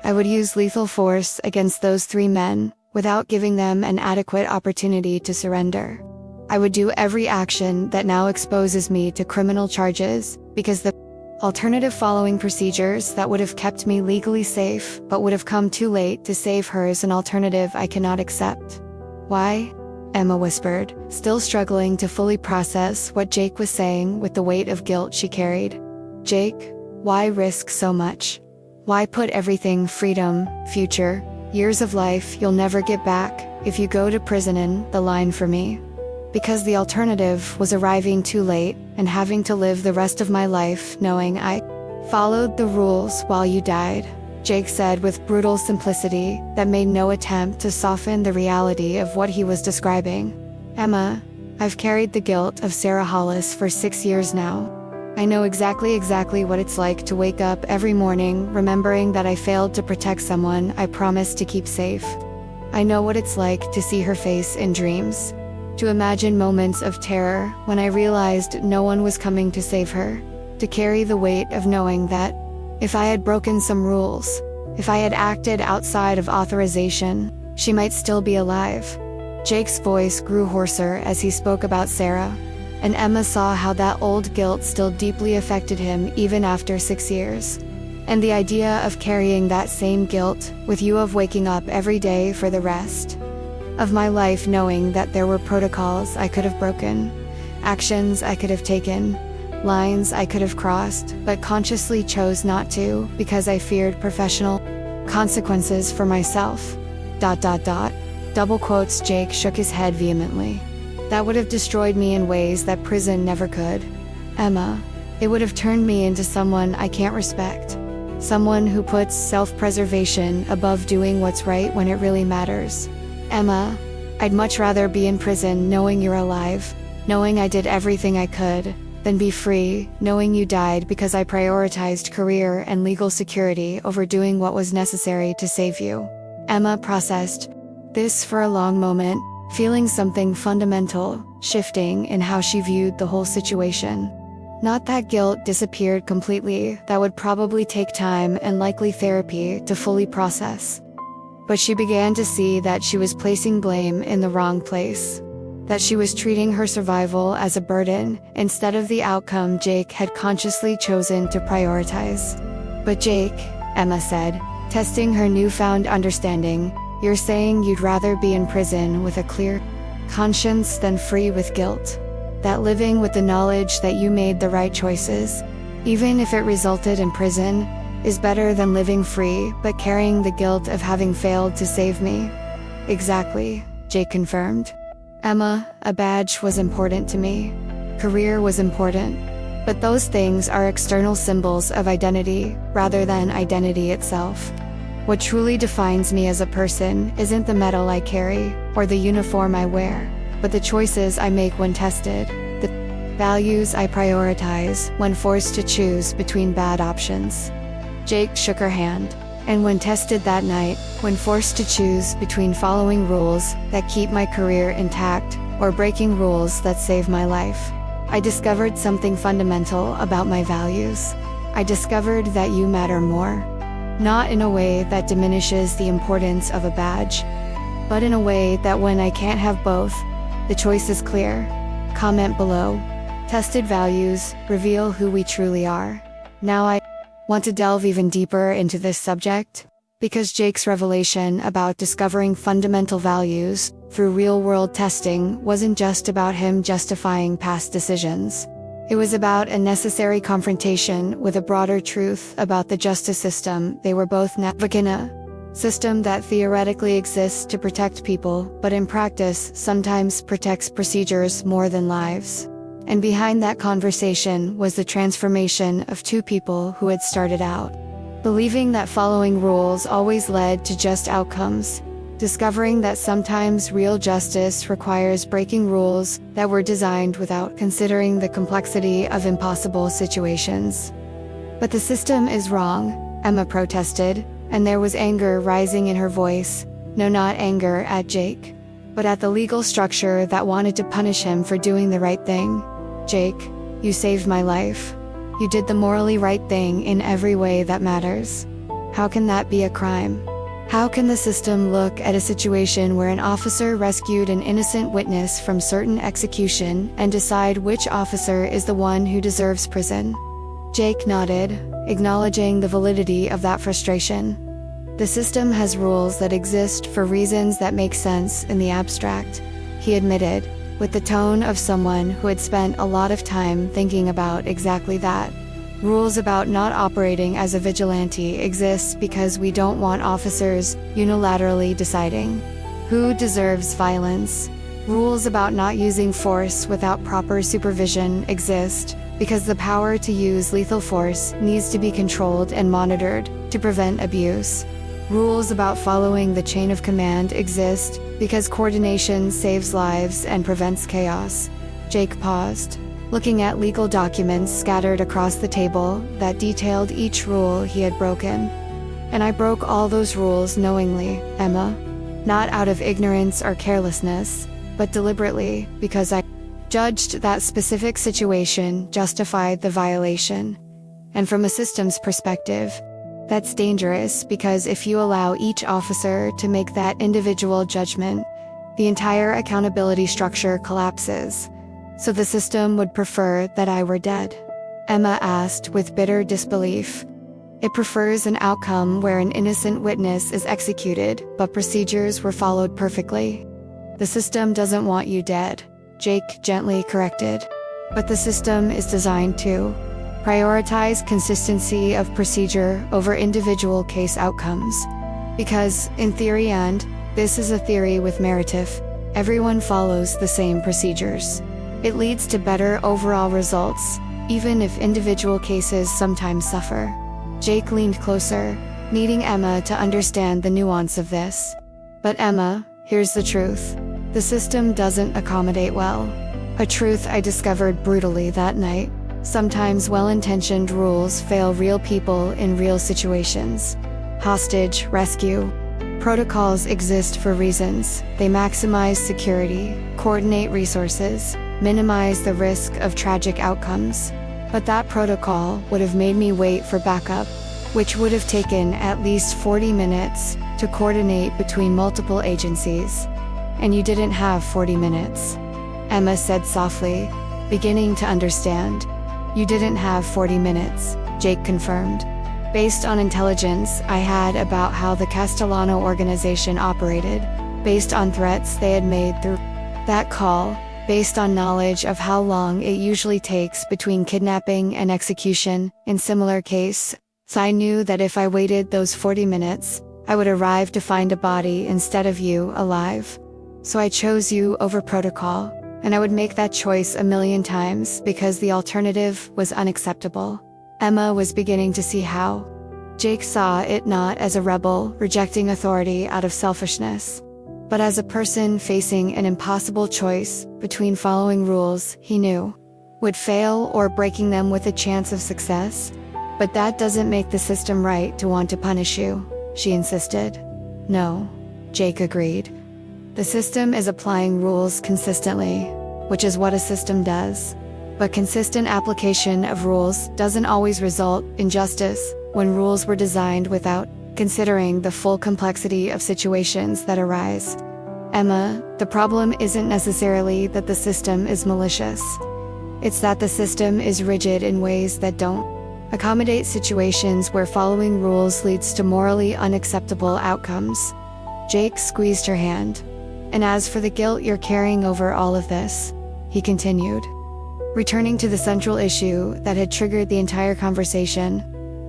I would use lethal force against those 3 men, without giving them an adequate opportunity to surrender. I would do every action that now exposes me to criminal charges, because the alternative following procedures that would have kept me legally safe but would have come too late to save her is an alternative I cannot accept. Why? Emma whispered, still struggling to fully process what Jake was saying with the weight of guilt she carried. Jake, why risk so much? Why put everything, freedom, future, years of life you'll never get back, if you go to prison in the line for me? Because the alternative was arriving too late and having to live the rest of my life knowing I followed the rules while you died, Jake said with brutal simplicity that made no attempt to soften the reality of what he was describing. Emma, I've carried the guilt of Sarah Hollis for 6 years now. I know exactly what it's like to wake up every morning remembering that I failed to protect someone I promised to keep safe. I know what it's like to see her face in dreams, to imagine moments of terror when I realized no one was coming to save her, to carry the weight of knowing that if I had broken some rules, if I had acted outside of authorization, she might still be alive. Jake's voice grew hoarser as he spoke about Sarah, and Emma saw how that old guilt still deeply affected him even after 6 years. And the idea of carrying that same guilt with you, of waking up every day for the rest of my life knowing that there were protocols I could have broken, actions I could have taken, lines I could have crossed, but consciously chose not to because I feared professional consequences for myself. ... Double quotes. Jake shook his head vehemently. That would have destroyed me in ways that prison never could. Emma, it would have turned me into someone I can't respect. Someone who puts self-preservation above doing what's right when it really matters. Emma, I'd much rather be in prison knowing you're alive, knowing I did everything I could, than be free, knowing you died because I prioritized career and legal security over doing what was necessary to save you. Emma processed this for a long moment, feeling something fundamental shifting in how she viewed the whole situation. Not that guilt disappeared completely, that would probably take time and likely therapy to fully process. But she began to see that she was placing blame in the wrong place. That she was treating her survival as a burden, instead of the outcome Jake had consciously chosen to prioritize. But Jake, Emma said, testing her newfound understanding, you're saying you'd rather be in prison with a clear conscience than free with guilt? That living with the knowledge that you made the right choices, even if it resulted in prison, is better than living free but carrying the guilt of having failed to save me? Exactly, Jake confirmed. Emma, a badge was important to me. Career was important. But those things are external symbols of identity, rather than identity itself. What truly defines me as a person isn't the medal I carry, or the uniform I wear, but the choices I make when tested, the values I prioritize when forced to choose between bad options. Jake shook her hand. And when tested that night, when forced to choose between following rules that keep my career intact or breaking rules that save my life, I discovered something fundamental about my values. I discovered that you matter more. Not in a way that diminishes the importance of a badge, but in a way that when I can't have both, the choice is clear. Comment below. Tested values reveal who we truly are. Now I want to delve even deeper into this subject, because Jake's revelation about discovering fundamental values through real-world testing wasn't just about him justifying past decisions. It was about a necessary confrontation with a broader truth about the justice system they were both navigating, a system that theoretically exists to protect people, but in practice sometimes protects procedures more than lives. And behind that conversation was the transformation of two people who had started out believing that following rules always led to just outcomes, discovering that sometimes real justice requires breaking rules that were designed without considering the complexity of impossible situations. But the system is wrong, Emma protested, and there was anger rising in her voice. No, not anger at Jake, but at the legal structure that wanted to punish him for doing the right thing. Jake, you saved my life. You did the morally right thing in every way that matters. How can that be a crime? How can the system look at a situation where an officer rescued an innocent witness from certain execution and decide which officer is the one who deserves prison? Jake nodded, acknowledging the validity of that frustration. The system has rules that exist for reasons that make sense in the abstract, he admitted, with the tone of someone who had spent a lot of time thinking about exactly that. Rules about not operating as a vigilante exist because we don't want officers unilaterally deciding who deserves violence. Rules about not using force without proper supervision exist because the power to use lethal force needs to be controlled and monitored to prevent abuse. Rules about following the chain of command exist because coordination saves lives and prevents chaos. Jake paused, looking at legal documents scattered across the table that detailed each rule he had broken. And I broke all those rules knowingly, Emma. Not out of ignorance or carelessness, but deliberately, because I judged that specific situation justified the violation. And from a systems perspective, that's dangerous because if you allow each officer to make that individual judgment, the entire accountability structure collapses. So the system would prefer that I were dead? Emma asked with bitter disbelief. It prefers an outcome where an innocent witness is executed, but procedures were followed perfectly. The system doesn't want you dead, Jake gently corrected. But the system is designed to prioritize consistency of procedure over individual case outcomes. Because, in theory, and this is a theory with meritif, everyone follows the same procedures. It leads to better overall results, even if individual cases sometimes suffer. Jake leaned closer, needing Emma to understand the nuance of this. But Emma, here's the truth. The system doesn't accommodate well. A truth I discovered brutally that night. Sometimes well-intentioned rules fail real people in real situations. Hostage rescue protocols exist for reasons. They maximize security, coordinate resources, minimize the risk of tragic outcomes. But that protocol would have made me wait for backup, which would have taken at least 40 minutes to coordinate between multiple agencies. And you didn't have 40 minutes. Emma said softly, beginning to understand. You didn't have 40 minutes, Jake confirmed. Based on intelligence I had about how the Castellano organization operated, based on threats they had made through that call, based on knowledge of how long it usually takes between kidnapping and execution in similar cases, I knew that if I waited those 40 minutes, I would arrive to find a body instead of you alive. So I chose you over protocol. And I would make that choice a million times because the alternative was unacceptable. Emma was beginning to see how. Jake saw it not as a rebel rejecting authority out of selfishness, but as a person facing an impossible choice between following rules he knew would fail or breaking them with a chance of success. But that doesn't make the system right to want to punish you, she insisted. No, Jake agreed. The system is applying rules consistently, which is what a system does. But consistent application of rules doesn't always result in justice when rules were designed without considering the full complexity of situations that arise. Emma, the problem isn't necessarily that the system is malicious. It's that the system is rigid in ways that don't accommodate situations where following rules leads to morally unacceptable outcomes. Jake squeezed her hand. And as for the guilt you're carrying over all of this, he continued, returning to the central issue that had triggered the entire conversation,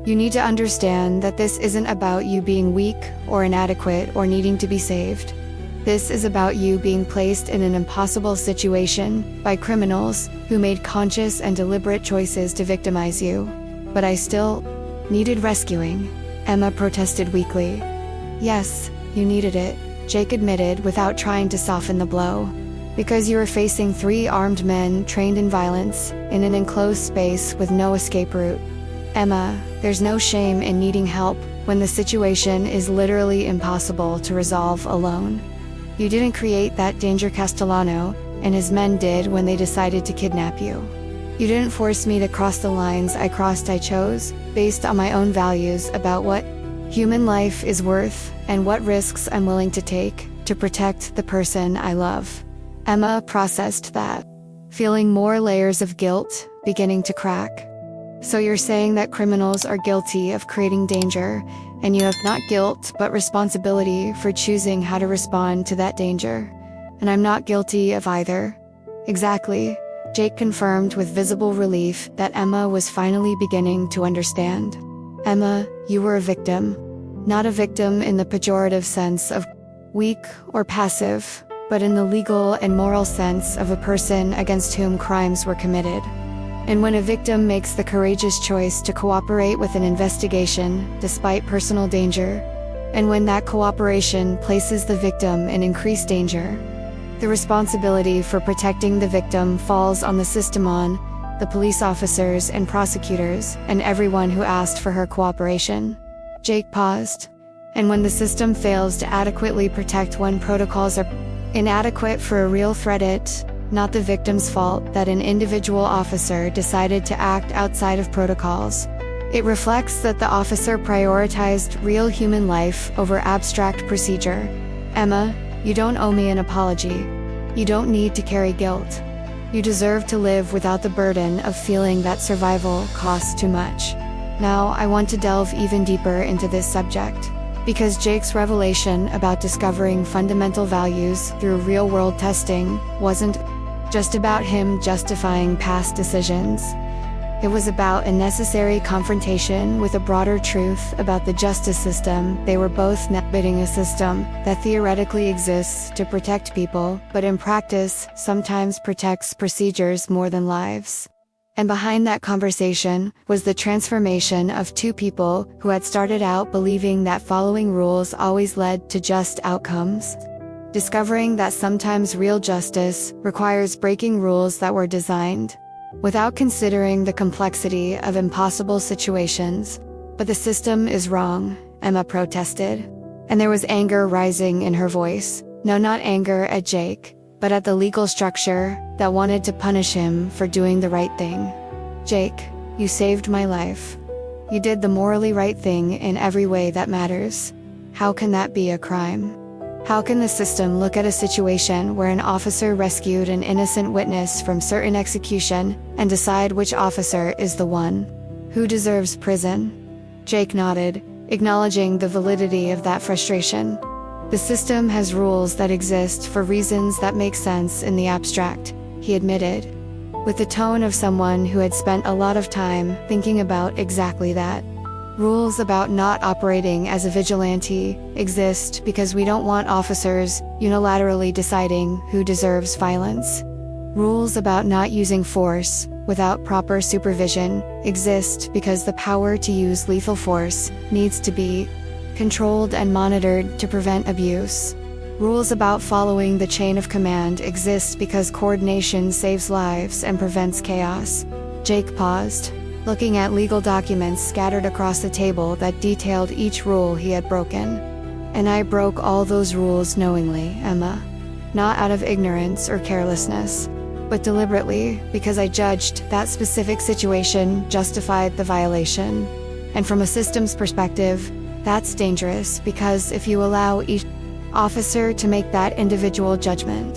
you need to understand that this isn't about you being weak or inadequate or needing to be saved. This is about you being placed in an impossible situation by criminals who made conscious and deliberate choices to victimize you. But I still needed rescuing, Emma protested weakly. Yes, you needed it, Jake admitted without trying to soften the blow. Because you were facing 3 armed men trained in violence, in an enclosed space with no escape route. Emma, there's no shame in needing help when the situation is literally impossible to resolve alone. You didn't create that danger. Castellano and his men did when they decided to kidnap you. You didn't force me to cross the lines I crossed. I chose, based on my own values about what human life is worth and what risks I'm willing to take to protect the person I love. Emma processed that, feeling more layers of guilt beginning to crack. So you're saying that criminals are guilty of creating danger, and you have not guilt but responsibility for choosing how to respond to that danger. And I'm not guilty of either. Exactly, Jake confirmed with visible relief that Emma was finally beginning to understand. Emma, you were a victim. Not a victim in the pejorative sense of weak or passive, but in the legal and moral sense of a person against whom crimes were committed. And when a victim makes the courageous choice to cooperate with an investigation despite personal danger, and when that cooperation places the victim in increased danger, the responsibility for protecting the victim falls on the system, on the police officers and prosecutors, and everyone who asked for her cooperation. Jake paused. And when the system fails to adequately protect when protocols are inadequate for a real threat, it's not the victim's fault that an individual officer decided to act outside of protocols. It reflects that the officer prioritized real human life over abstract procedure. Emma, you don't owe me an apology. You don't need to carry guilt. You deserve to live without the burden of feeling that survival costs too much. Now, I want to delve even deeper into this subject, because Jake's revelation about discovering fundamental values through real-world testing wasn't just about him justifying past decisions. It was about a necessary confrontation with a broader truth about the justice system. They were both navigating a system that theoretically exists to protect people, but in practice, sometimes protects procedures more than lives. And behind that conversation was the transformation of 2 people who had started out believing that following rules always led to just outcomes, discovering that sometimes real justice requires breaking rules that were designed without considering the complexity of impossible situations. But the system is wrong, Emma protested. And there was anger rising in her voice. No, not anger at Jake, but at the legal structure that wanted to punish him for doing the right thing. Jake, you saved my life. You did the morally right thing in every way that matters. How can that be a crime? How can the system look at a situation where an officer rescued an innocent witness from certain execution and decide which officer is the one who deserves prison? Jake nodded, acknowledging the validity of that frustration. The system has rules that exist for reasons that make sense in the abstract, he admitted, with the tone of someone who had spent a lot of time thinking about exactly that. Rules about not operating as a vigilante exist because we don't want officers unilaterally deciding who deserves violence. Rules about not using force without proper supervision exist because the power to use lethal force needs to be controlled and monitored to prevent abuse. Rules about following the chain of command exist because coordination saves lives and prevents chaos. Jake paused. looking at legal documents scattered across the table that detailed each rule he had broken. And I broke all those rules knowingly, Emma. Not out of ignorance or carelessness, but deliberately, because I judged that specific situation justified the violation. And from a systems perspective, that's dangerous, because if you allow each officer to make that individual judgment,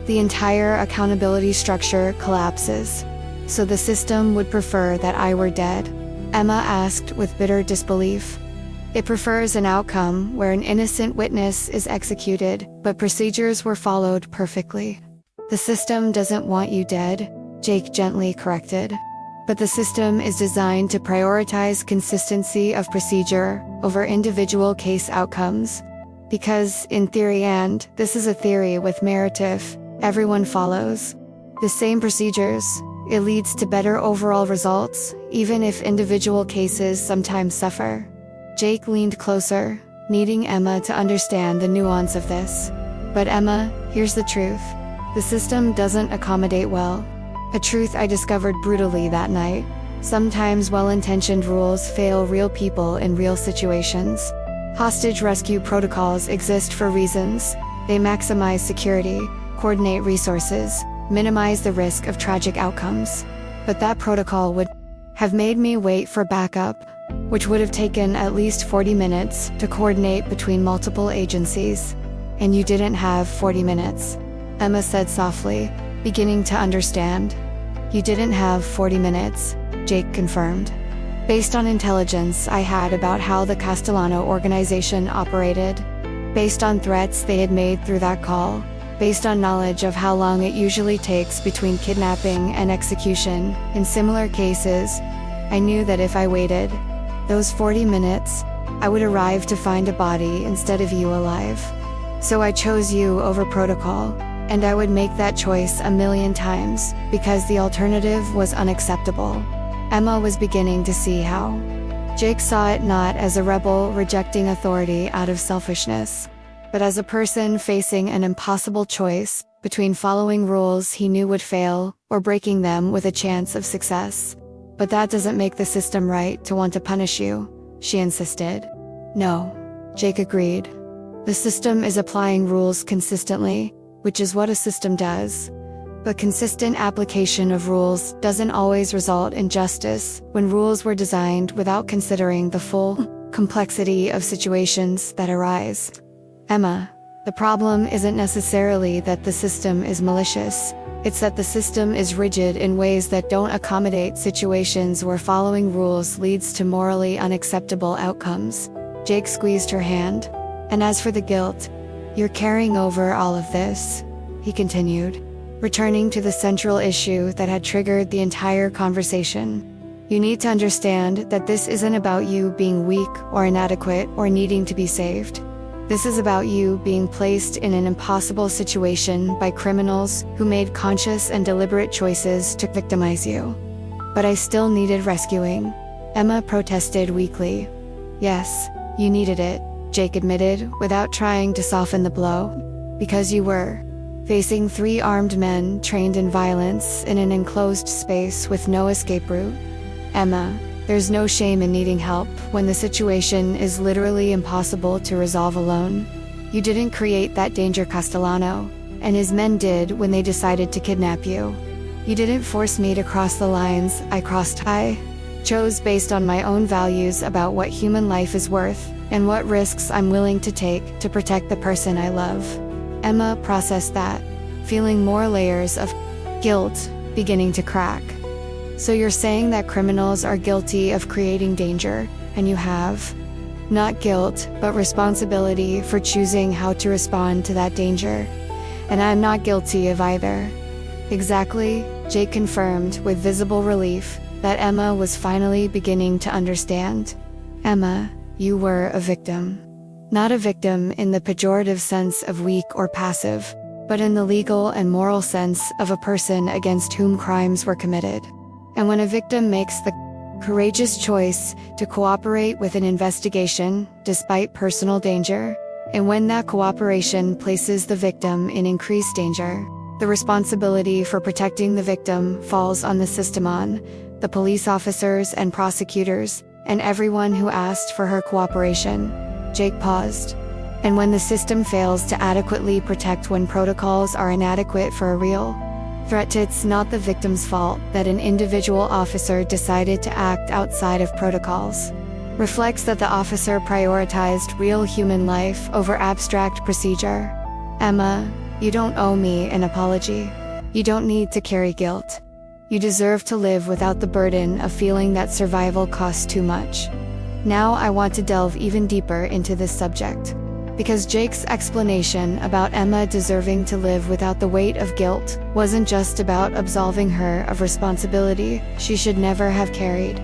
the entire accountability structure collapses. So the system would prefer that I were dead? Emma asked with bitter disbelief. It prefers an outcome where an innocent witness is executed, but procedures were followed perfectly. The system doesn't want you dead, Jake gently corrected. But the system is designed to prioritize consistency of procedure over individual case outcomes. Because, in theory, and this is a theory with merit, if everyone follows the same procedures, it leads to better overall results, even if individual cases sometimes suffer. Jake leaned closer, needing Emma to understand the nuance of this. But Emma, here's the truth. The system doesn't accommodate well. A truth I discovered brutally that night. Sometimes well-intentioned rules fail real people in real situations. Hostage rescue protocols exist for reasons. They maximize security, coordinate resources, minimize the risk of tragic outcomes. But that protocol would have made me wait for backup, which would have taken at least 40 minutes to coordinate between multiple agencies. And you didn't have 40 minutes, Emma said softly, beginning to understand. You didn't have 40 minutes, Jake confirmed. Based on intelligence I had about how the Castellano organization operated, based on threats they had made through that call, based on knowledge of how long it usually takes between kidnapping and execution in similar cases, I knew that if I waited those 40 minutes, I would arrive to find a body instead of you alive. So I chose you over protocol, and I would make that choice a million times, because the alternative was unacceptable. Emma was beginning to see how. Jake saw it not as a rebel rejecting authority out of selfishness, but as a person facing an impossible choice between following rules he knew would fail or breaking them with a chance of success. But that doesn't make the system right to want to punish you, she insisted. No, Jake agreed. The system is applying rules consistently, which is what a system does. But consistent application of rules doesn't always result in justice when rules were designed without considering the full complexity of situations that arise. Emma, the problem isn't necessarily that the system is malicious. It's that the system is rigid in ways that don't accommodate situations where following rules leads to morally unacceptable outcomes. Jake squeezed her hand. And as for the guilt, you're carrying over all of this, he continued, returning to the central issue that had triggered the entire conversation. You need to understand that this isn't about you being weak or inadequate or needing to be saved. This is about you being placed in an impossible situation by criminals who made conscious and deliberate choices to victimize you. But I still needed rescuing, Emma protested weakly. Yes, you needed it, Jake admitted, without trying to soften the blow. Because you were facing 3 armed men trained in violence in an enclosed space with no escape route. Emma, there's no shame in needing help when the situation is literally impossible to resolve alone. You didn't create that danger, Castellano, and his men did when they decided to kidnap you. You didn't force me to cross the lines I crossed. I chose based on my own values about what human life is worth and what risks I'm willing to take to protect the person I love. Emma processed that, feeling more layers of guilt beginning to crack. So you're saying that criminals are guilty of creating danger, and you have not guilt, but responsibility for choosing how to respond to that danger. And I'm not guilty of either. Exactly, Jake confirmed with visible relief that Emma was finally beginning to understand. Emma, you were a victim. Not a victim in the pejorative sense of weak or passive, but in the legal and moral sense of a person against whom crimes were committed. And when a victim makes the courageous choice to cooperate with an investigation despite personal danger, and when that cooperation places the victim in increased danger, the responsibility for protecting the victim falls on the system, on the police officers and prosecutors, and everyone who asked for her cooperation. Jake paused. And when the system fails to adequately protect when protocols are inadequate for a real threat, it's not the victim's fault that an individual officer decided to act outside of protocols. Reflects that the officer prioritized real human life over abstract procedure. Emma, you don't owe me an apology. You don't need to carry guilt. You deserve to live without the burden of feeling that survival costs too much. Now I want to delve even deeper into this subject. Because Jake's explanation about Emma deserving to live without the weight of guilt wasn't just about absolving her of responsibility she should never have carried.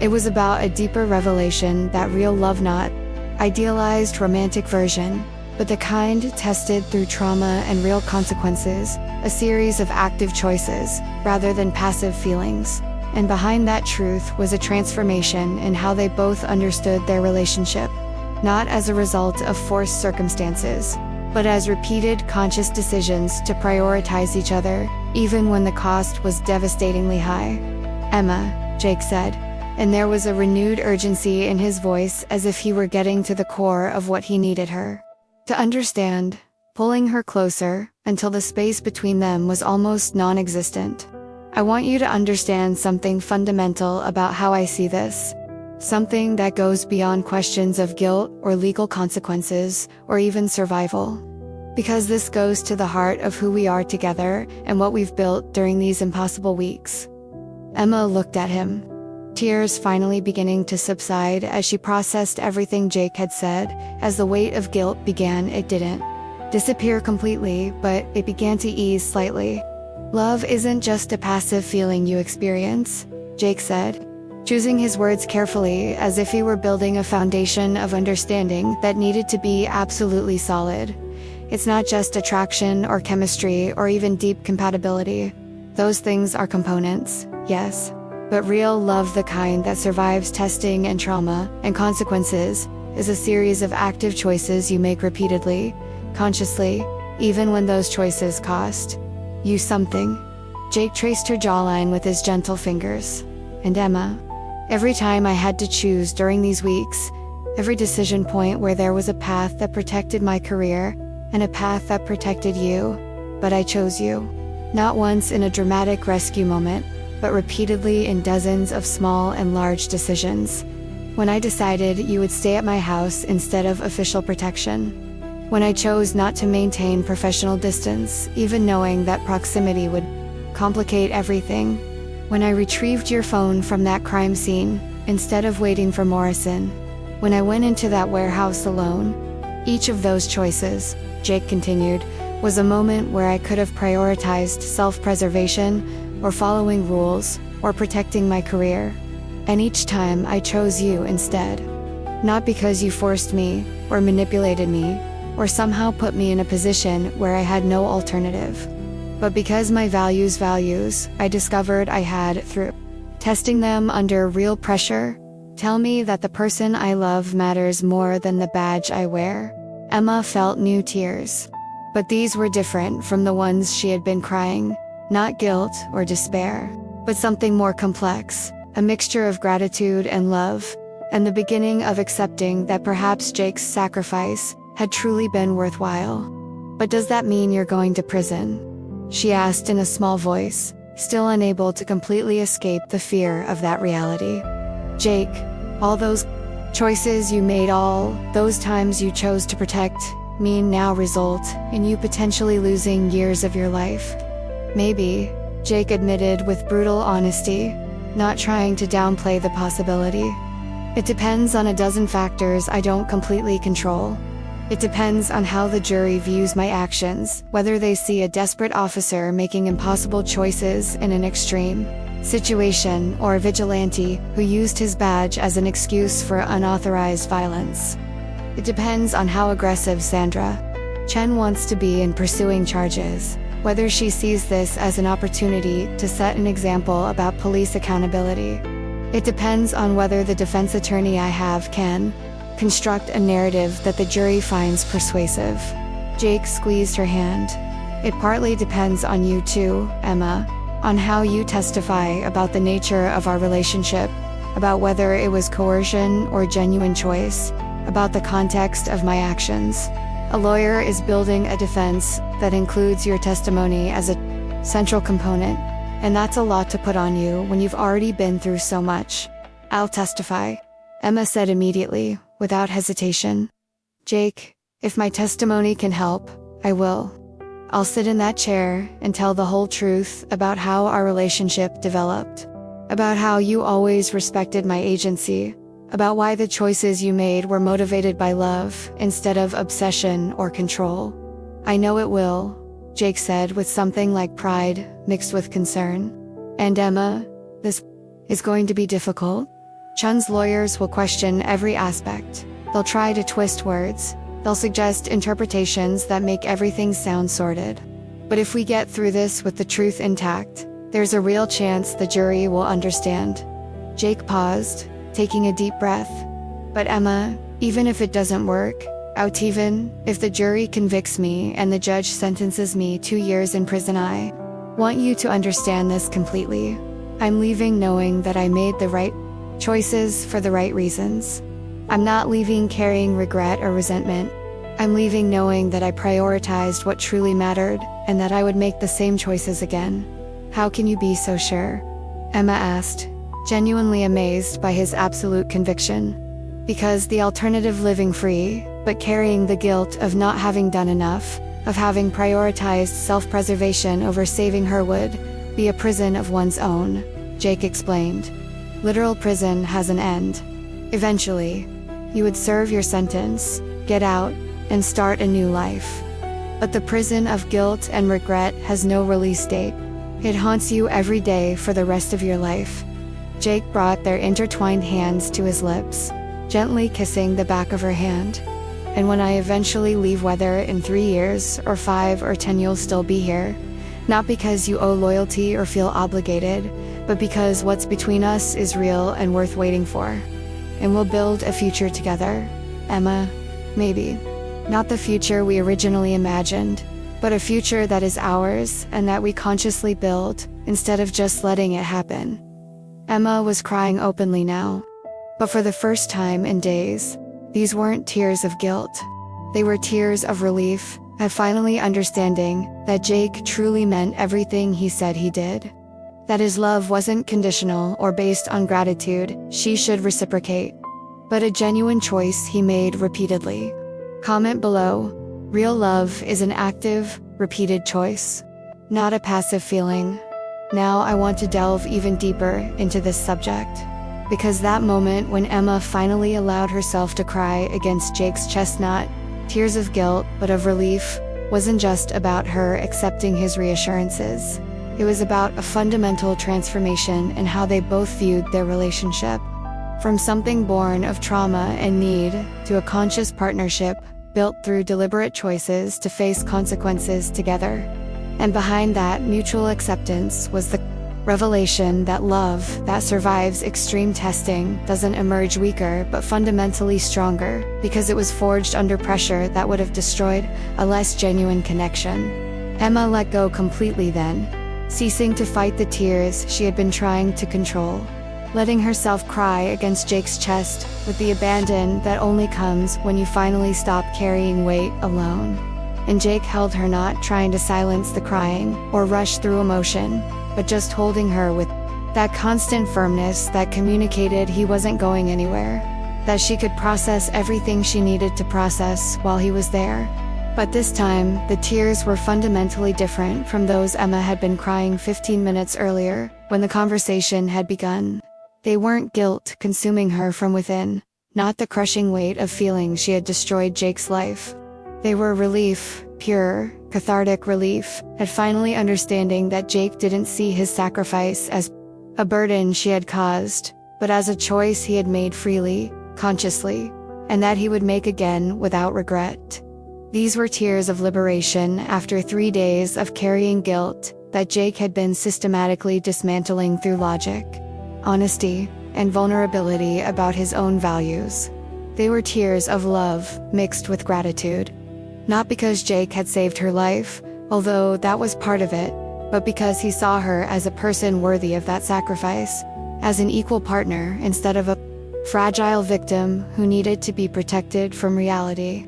It was about a deeper revelation that real love, not idealized romantic version, but the kind tested through trauma and real consequences, a series of active choices, rather than passive feelings. And behind that truth was a transformation in how they both understood their relationship. Not as a result of forced circumstances, but as repeated conscious decisions to prioritize each other, even when the cost was devastatingly high. Emma, Jake said, and there was a renewed urgency in his voice, as if he were getting to the core of what he needed her to understand, pulling her closer until the space between them was almost non-existent. I want you to understand something fundamental about how I see this. Something that goes beyond questions of guilt or legal consequences, or even survival. Because this goes to the heart of who we are together and what we've built during these impossible weeks. Emma looked at him, tears finally beginning to subside as she processed everything Jake had said. As the weight of guilt began, it didn't disappear completely, but it began to ease slightly. Love isn't just a passive feeling you experience, Jake said, choosing his words carefully as if he were building a foundation of understanding that needed to be absolutely solid. It's not just attraction or chemistry or even deep compatibility. Those things are components, yes. But real love, the kind that survives testing and trauma and consequences, is a series of active choices you make repeatedly, consciously, even when those choices cost you something. Jake traced her jawline with his gentle fingers. And Emma, every time I had to choose during these weeks, every decision point where there was a path that protected my career and a path that protected you, but I chose you. Not once in a dramatic rescue moment, but repeatedly in dozens of small and large decisions. When I decided you would stay at my house instead of official protection. When I chose not to maintain professional distance, even knowing that proximity would complicate everything. When I retrieved your phone from that crime scene, instead of waiting for Morrison. When I went into that warehouse alone. Each of those choices, Jake continued, was a moment where I could have prioritized self-preservation, or following rules, or protecting my career. And each time I chose you instead. Not because you forced me, or manipulated me, or somehow put me in a position where I had no alternative. But because my values I discovered I had through testing them under real pressure, tell me that the person I love matters more than the badge I wear. Emma felt new tears. But these were different from the ones she had been crying, not guilt or despair, but something more complex, a mixture of gratitude and love, and the beginning of accepting that perhaps Jake's sacrifice had truly been worthwhile. But does that mean you're going to prison? She asked in a small voice, still unable to completely escape the fear of that reality. Jake, all those choices you made, all those times you chose to protect me now result in you potentially losing years of your life. Maybe, Jake admitted with brutal honesty, not trying to downplay the possibility. It depends on a dozen factors I don't completely control. It depends on how the jury views my actions, whether they see a desperate officer making impossible choices in an extreme situation, or a vigilante who used his badge as an excuse for unauthorized violence. It depends on how aggressive Sandra Chen wants to be in pursuing charges, whether she sees this as an opportunity to set an example about police accountability. It depends on whether the defense attorney I have can construct a narrative that the jury finds persuasive. Jake squeezed her hand. It partly depends on you too, Emma. on how you testify about the nature of our relationship, about whether it was coercion or genuine choice, about the context of my actions. A lawyer is building a defense that includes your testimony as a central component, and that's a lot to put on you when you've already been through so much. I'll testify, Emma said immediately, without hesitation. Jake, if my testimony can help, I will. I'll sit in that chair and tell the whole truth about how our relationship developed, about how you always respected my agency, about why the choices you made were motivated by love instead of obsession or control. I know it will, Jake said with something like pride mixed with concern. And Emma, this is going to be difficult. Chun's lawyers will question every aspect. They'll try to twist words. They'll suggest interpretations that make everything sound sordid. But if we get through this with the truth intact, there's a real chance the jury will understand. Jake paused, taking a deep breath. But Emma, even if it doesn't work out, even if the jury convicts me and the judge sentences me 2 years in prison, I want you to understand this completely. I'm leaving knowing that I made the right choices for the right reasons. I'm not leaving carrying regret or resentment. I'm leaving knowing that I prioritized what truly mattered and that I would make the same choices again. How can you be so sure? Emma asked, genuinely amazed by his absolute conviction. Because the alternative, living free, but carrying the guilt of not having done enough, of having prioritized self-preservation over saving her, would be a prison of one's own, Jake explained. Literal prison has an end. Eventually, you would serve your sentence, get out, and start a new life. But the prison of guilt and regret has no release date. It haunts you every day for the rest of your life. Jake brought their intertwined hands to his lips, gently kissing the back of her hand. And when I eventually leave, whether in 3 years or 5 or 10, you'll still be here. Not because you owe loyalty or feel obligated, but because what's between us is real and worth waiting for. And we'll build a future together, Emma. Maybe. Not the future we originally imagined, but a future that is ours and that we consciously build, instead of just letting it happen. Emma was crying openly now. But for the first time in days, these weren't tears of guilt. They were tears of relief, at finally understanding that Jake truly meant everything he said he did. That his love wasn't conditional or based on gratitude she should reciprocate, but a genuine choice he made repeatedly. Comment below. Real love is an active, repeated choice, not a passive feeling. Now I want to delve even deeper into this subject, because that moment when Emma finally allowed herself to cry against Jake's chest, not tears of guilt but of relief, wasn't just about her accepting his reassurances. It was about a fundamental transformation in how they both viewed their relationship. From something born of trauma and need to a conscious partnership built through deliberate choices to face consequences together. And behind that mutual acceptance was the revelation that love that survives extreme testing doesn't emerge weaker but fundamentally stronger, because it was forged under pressure that would have destroyed a less genuine connection. Emma let go completely then, ceasing to fight the tears she had been trying to control, letting herself cry against Jake's chest with the abandon that only comes when you finally stop carrying weight alone. And Jake held her, not trying to silence the crying or rush through emotion, but just holding her with that constant firmness that communicated he wasn't going anywhere, that she could process everything she needed to process while he was there. But this time, the tears were fundamentally different from those Emma had been crying 15 minutes earlier, when the conversation had begun. They weren't guilt consuming her from within, not the crushing weight of feeling she had destroyed Jake's life. They were relief, pure, cathartic relief, at finally understanding that Jake didn't see his sacrifice as a burden she had caused, but as a choice he had made freely, consciously, and that he would make again without regret. These were tears of liberation after 3 days of carrying guilt that Jake had been systematically dismantling through logic, honesty, and vulnerability about his own values. They were tears of love mixed with gratitude. Not because Jake had saved her life, although that was part of it, but because he saw her as a person worthy of that sacrifice, as an equal partner instead of a fragile victim who needed to be protected from reality.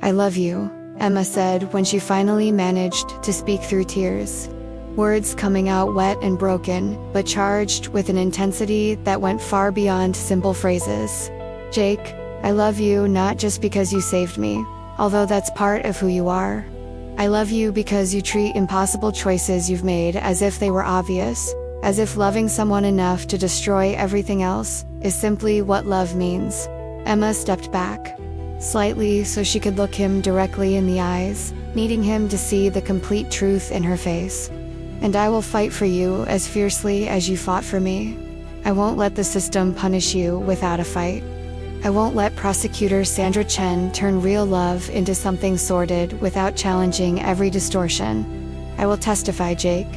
"I love you," Emma said when she finally managed to speak through tears. Words coming out wet and broken, but charged with an intensity that went far beyond simple phrases. "Jake, I love you not just because you saved me, although that's part of who you are. I love you because you treat impossible choices you've made as if they were obvious, as if loving someone enough to destroy everything else is simply what love means." Emma stepped back slightly so she could look him directly in the eyes, needing him to see the complete truth in her face. "And I will fight for you as fiercely as you fought for me. I won't let the system punish you without a fight. I won't let prosecutor Sandra Chen turn real love into something sordid without challenging every distortion. I will testify, Jake.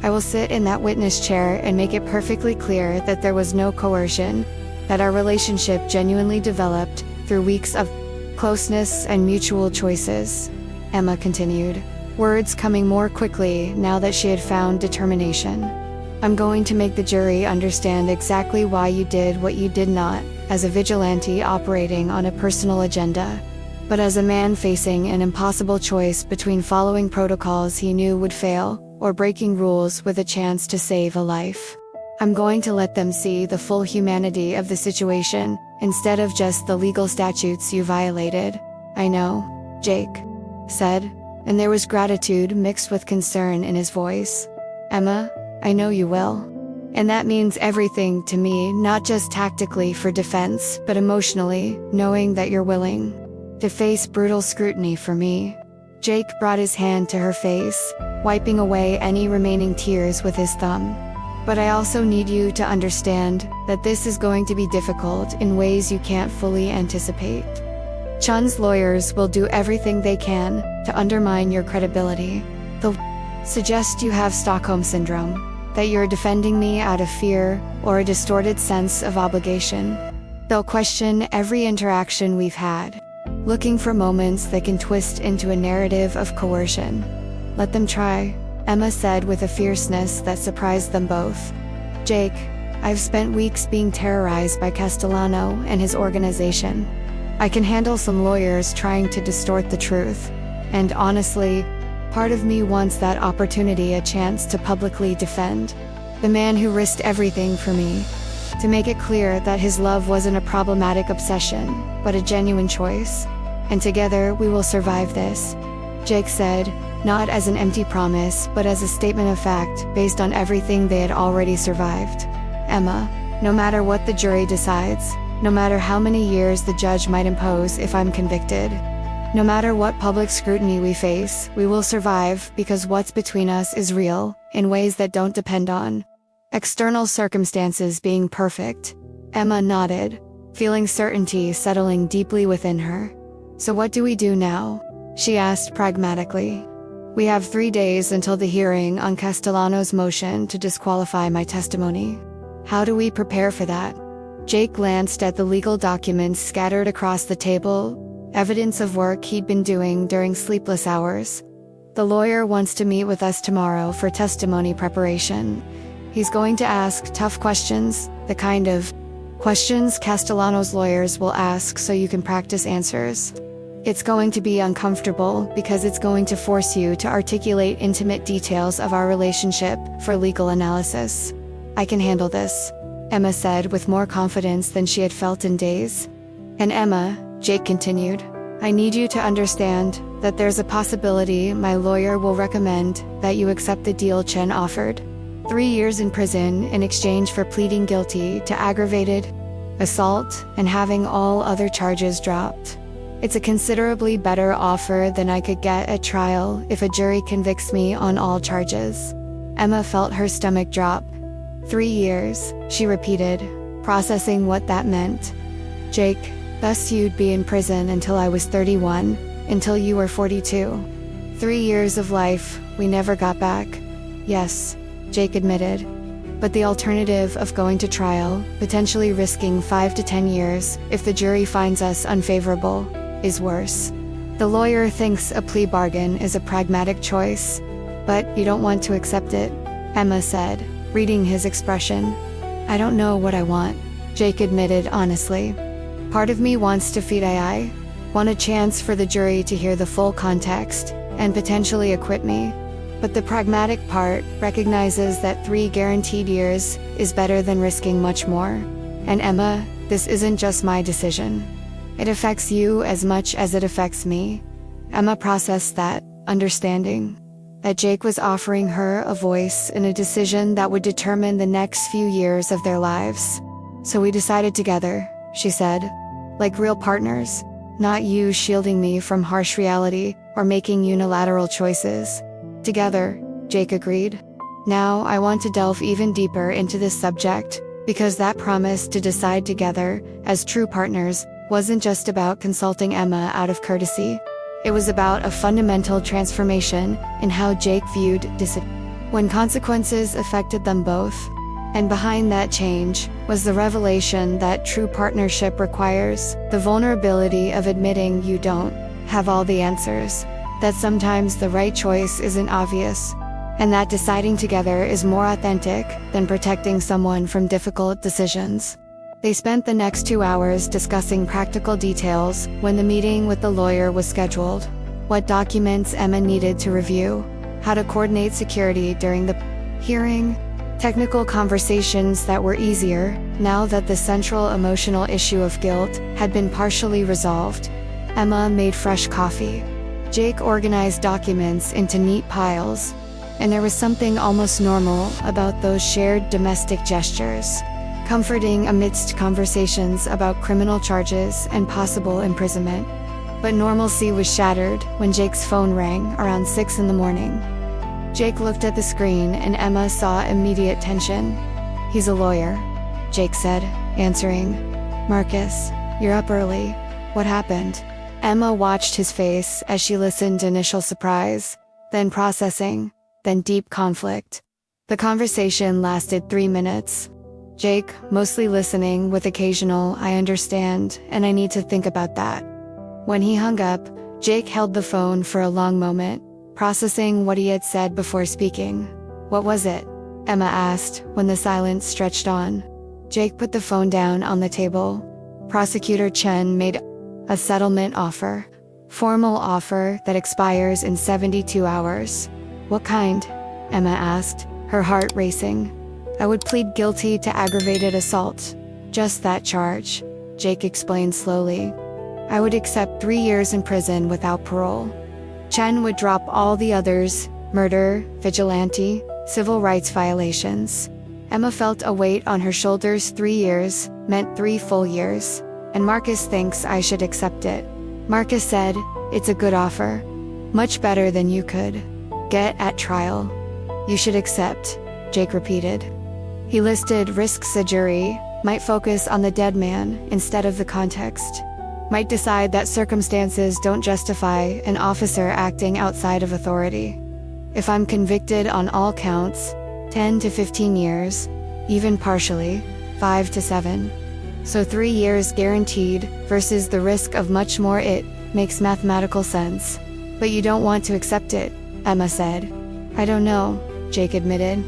I will sit in that witness chair and make it perfectly clear that there was no coercion, that our relationship genuinely developed through weeks of closeness and mutual choices," Emma continued, words coming more quickly now that she had found determination. "I'm going to make the jury understand exactly why you did what you did, not as a vigilante operating on a personal agenda, but as a man facing an impossible choice between following protocols he knew would fail, or breaking rules with a chance to save a life. I'm going to let them see the full humanity of the situation, instead of just the legal statutes you violated." "I know," Jake said, and there was gratitude mixed with concern in his voice. "Emma, I know you will. And that means everything to me, not just tactically for defense, but emotionally, knowing that you're willing to face brutal scrutiny for me." Jake brought his hand to her face, wiping away any remaining tears with his thumb. "But I also need you to understand that this is going to be difficult in ways you can't fully anticipate. Chun's lawyers will do everything they can to undermine your credibility. They'll suggest you have Stockholm Syndrome, that you're defending me out of fear or a distorted sense of obligation. They'll question every interaction we've had, looking for moments that can twist into a narrative of coercion. Let them try," Emma said with a fierceness that surprised them both. "Jake, I've spent weeks being terrorized by Castellano and his organization. I can handle some lawyers trying to distort the truth, and honestly, part of me wants that opportunity, a chance to publicly defend the man who risked everything for me, to make it clear that his love wasn't a problematic obsession, but a genuine choice. And together we will survive this," Jake said, not as an empty promise but as a statement of fact based on everything they had already survived. "Emma, no matter what the jury decides, no matter how many years the judge might impose if I'm convicted, no matter what public scrutiny we face, we will survive because what's between us is real, in ways that don't depend on external circumstances being perfect." Emma nodded, feeling certainty settling deeply within her. "So what do we do now?" she asked pragmatically. "We have 3 days until the hearing on Castellano's motion to disqualify my testimony. How do we prepare for that?" Jake glanced at the legal documents scattered across the table, evidence of work he'd been doing during sleepless hours. "The lawyer wants to meet with us tomorrow for testimony preparation. He's going to ask tough questions, the kind of questions Castellano's lawyers will ask so you can practice answers. It's going to be uncomfortable because it's going to force you to articulate intimate details of our relationship for legal analysis. I can handle this," Emma said with more confidence than she had felt in days. "And Emma," Jake continued, "I need you to understand that there's a possibility my lawyer will recommend that you accept the deal Chen offered. 3 years in prison in exchange for pleading guilty to aggravated assault and having all other charges dropped. It's a considerably better offer than I could get at trial if a jury convicts me on all charges." Emma felt her stomach drop. 3 years, she repeated, processing what that meant. "Jake, thus you'd be in prison until I was 31, until you were 42. 3 years of life we never got back." "Yes," Jake admitted. "But the alternative of going to trial, potentially risking 5 to 10 years, if the jury finds us unfavorable, is worse. The lawyer thinks a plea bargain is a pragmatic choice. But you don't want to accept it, Emma said, reading his expression. I don't know what I want, Jake admitted honestly. Part of me wants to feed I want a chance for the jury to hear the full context, and potentially acquit me. But the pragmatic part recognizes that 3 guaranteed years is better than risking much more. And Emma, this isn't just my decision. It affects you as much as it affects me. Emma processed that, understanding that Jake was offering her a voice in a decision that would determine the next few years of their lives. So we decided together, she said. Like real partners, not you shielding me from harsh reality or making unilateral choices. Together, Jake agreed. Now I want to delve even deeper into this subject, because that promise to decide together, as true partners, wasn't just about consulting Emma out of courtesy. It was about a fundamental transformation in how Jake viewed discipline, when consequences affected them both. And behind that change was the revelation that true partnership requires the vulnerability of admitting you don't have all the answers, that sometimes the right choice isn't obvious, and that deciding together is more authentic than protecting someone from difficult decisions. They spent the next 2 hours discussing practical details when the meeting with the lawyer was scheduled, what documents Emma needed to review, how to coordinate security during the hearing. Technical conversations that were easier, now that the central emotional issue of guilt had been partially resolved. Emma made fresh coffee. Jake organized documents into neat piles, and there was something almost normal about those shared domestic gestures, comforting amidst conversations about criminal charges and possible imprisonment. But normalcy was shattered when Jake's phone rang around 6 in the morning. Jake looked at the screen and Emma saw immediate tension. He's a lawyer, Jake said, answering. Marcus, you're up early. What happened? Emma watched his face as she listened, initial surprise, then processing, then deep conflict. The conversation lasted 3 minutes. Jake, mostly listening with occasional, I understand, and I need to think about that. When he hung up, Jake held the phone for a long moment, processing what he had said before speaking. What was it? Emma asked, when the silence stretched on. Jake put the phone down on the table. Prosecutor Chen made a settlement offer. Formal offer that expires in 72 hours. What kind? Emma asked, her heart racing. I would plead guilty to aggravated assault. Just that charge, Jake explained slowly. I would accept 3 years in prison without parole. Chen would drop all the others: murder, vigilante, civil rights violations. Emma felt a weight on her shoulders. 3 years meant 3 full years. And Marcus thinks I should accept it. Marcus said, it's a good offer. Much better than you could get at trial. You should accept, Jake repeated. He listed risks. A jury might focus on the dead man instead of the context. Might decide that circumstances don't justify an officer acting outside of authority. If I'm convicted on all counts, 10 to 15 years, even partially, 5 to 7. So 3 years guaranteed versus the risk of much more. It makes mathematical sense. But you don't want to accept it, Emma said. I don't know, Jake admitted.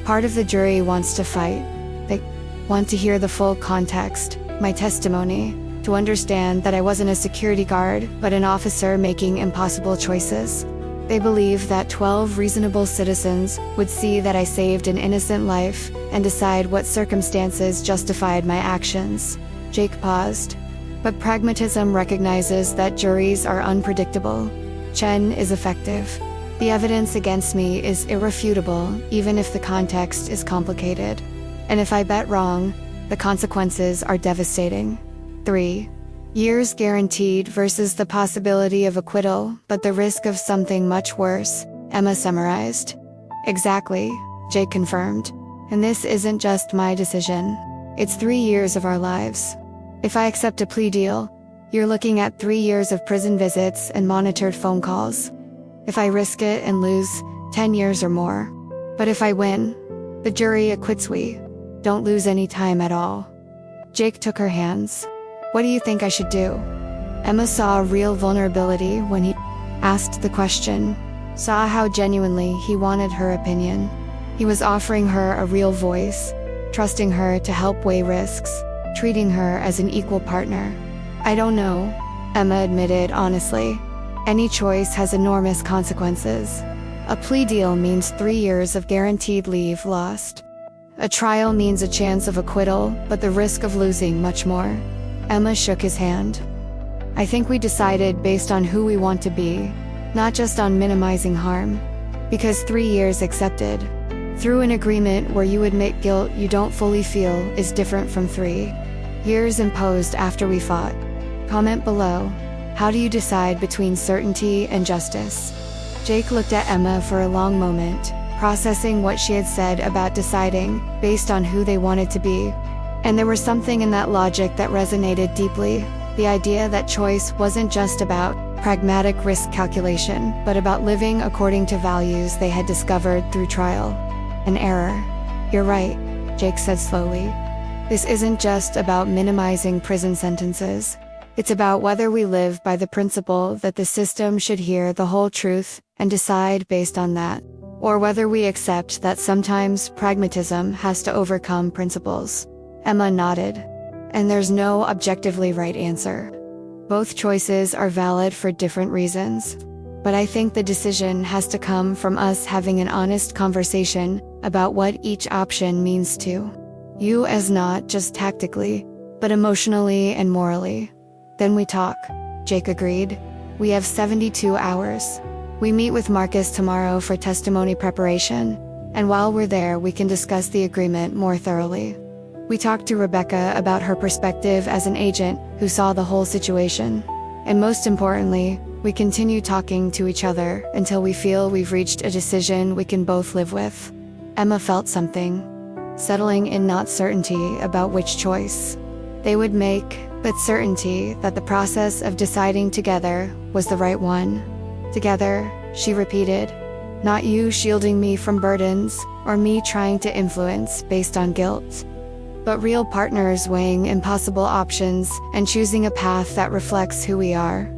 Part of the jury wants to fight. They want to hear the full context, my testimony, to understand that I wasn't a security guard, but an officer making impossible choices. They believe that 12 reasonable citizens would see that I saved an innocent life and decide what circumstances justified my actions. Jake paused. But pragmatism recognizes that juries are unpredictable. Chen is effective. The evidence against me is irrefutable, even if the context is complicated. And if I bet wrong, the consequences are devastating. 3 years guaranteed versus the possibility of acquittal, but the risk of something much worse, Emma summarized. Exactly, Jake confirmed. And this isn't just my decision. It's 3 years of our lives. If I accept a plea deal, you're looking at 3 years of prison visits and monitored phone calls. If I risk it and lose, 10 years or more. But if I win, the jury acquits. We don't lose any time at all. Jake took her hands. What do you think I should do? Emma saw real vulnerability when he asked the question. saw how genuinely he wanted her opinion. He was offering her a real voice, trusting her to help weigh risks, treating her as an equal partner. "I don't know," Emma admitted honestly. "Any choice has enormous consequences. A plea deal means 3 years of guaranteed leave lost. A trial means a chance of acquittal, but the risk of losing much more." Emma shook his hand. "I think we decided based on who we want to be, not just on minimizing harm. Because 3 years accepted through an agreement where you admit guilt you don't fully feel is different from 3 years imposed after we fought." Comment below. How do you decide between certainty and justice? Jake looked at Emma for a long moment, processing what she had said about deciding based on who they wanted to be. And there was something in that logic that resonated deeply, the idea that choice wasn't just about pragmatic risk calculation, but about living according to values they had discovered through trial and error. "You're right," Jake said slowly. "This isn't just about minimizing prison sentences. It's about whether we live by the principle that the system should hear the whole truth and decide based on that, or whether we accept that sometimes pragmatism has to overcome principles." Emma nodded. "And there's no objectively right answer. Both choices are valid for different reasons. But I think the decision has to come from us having an honest conversation about what each option means to you, as not just tactically, but emotionally and morally." "Then we talk," Jake agreed. "We have 72 hours. We meet with Marcus tomorrow for testimony preparation, and while we're there we can discuss the agreement more thoroughly." We talked to Rebecca about her perspective as an agent who saw the whole situation. And most importantly, we continue talking to each other until we feel we've reached a decision we can both live with. Emma felt something settling in, not certainty about which choice they would make, but certainty that the process of deciding together was the right one. "Together," she repeated. "Not you shielding me from burdens, or me trying to influence based on guilt. But real partners weighing impossible options and choosing a path that reflects who we are."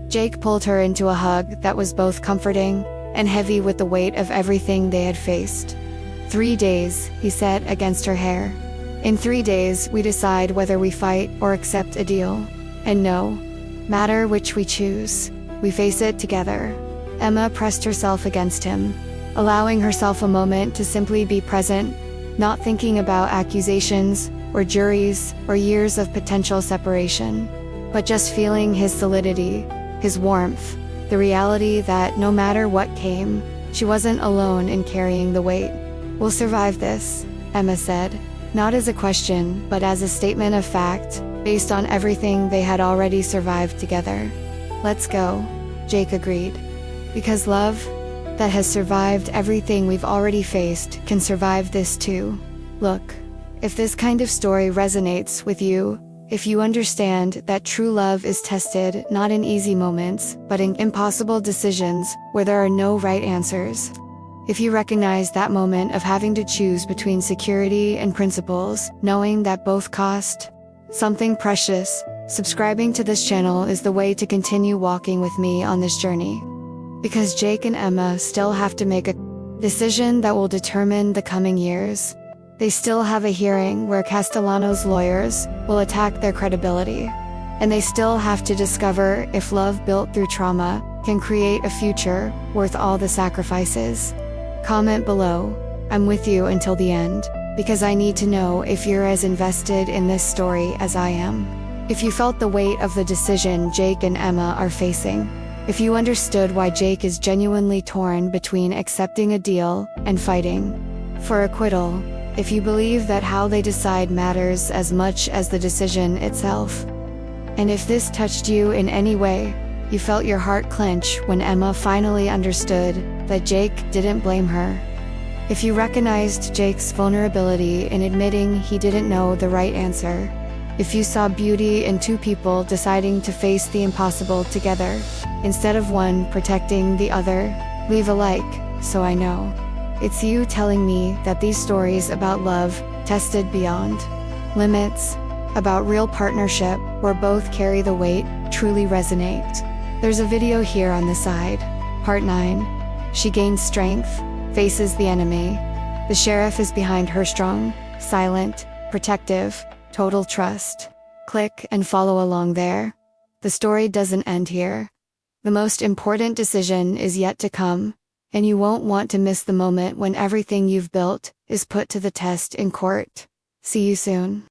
Jake pulled her into a hug that was both comforting and heavy with the weight of everything they had faced. 3 days, he said against her hair. "In 3 days we decide whether we fight or accept a deal. And no matter which we choose, we face it together." Emma pressed herself against him, allowing herself a moment to simply be present, not thinking about accusations, or juries, or years of potential separation, but just feeling his solidity, his warmth, the reality that no matter what came, she wasn't alone in carrying the weight. "We'll survive this," Emma said, not as a question, but as a statement of fact, based on everything they had already survived together. "Let's go," Jake agreed. "Because love that has survived everything we've already faced can survive this too. Look, if this kind of story resonates with you, if you understand that true love is tested not in easy moments, but in impossible decisions where there are no right answers, if you recognize that moment of having to choose between security and principles, knowing that both cost something precious, subscribing to this channel is the way to continue walking with me on this journey. Because Jake and Emma still have to make a decision that will determine the coming years. They still have a hearing where Castellano's lawyers will attack their credibility. And they still have to discover if love built through trauma can create a future worth all the sacrifices. Comment below. I'm with you until the end, because I need to know if you're as invested in this story as I am. If you felt the weight of the decision Jake and Emma are facing. If you understood why Jake is genuinely torn between accepting a deal and fighting for acquittal. If you believe that how they decide matters as much as the decision itself. And if this touched you in any way, you felt your heart clench when Emma finally understood that Jake didn't blame her. If you recognized Jake's vulnerability in admitting he didn't know the right answer. If you saw beauty in two people deciding to face the impossible together, instead of one protecting the other, leave a like, so I know it's you telling me that these stories about love, tested beyond limits, about real partnership, where both carry the weight, truly resonate. There's a video here on the side, part 9, She gains strength, faces the enemy. The sheriff is behind her, strong, silent, protective, total trust. Click and follow along there. The story doesn't end here. The most important decision is yet to come, and you won't want to miss the moment when everything you've built is put to the test in court. See you soon.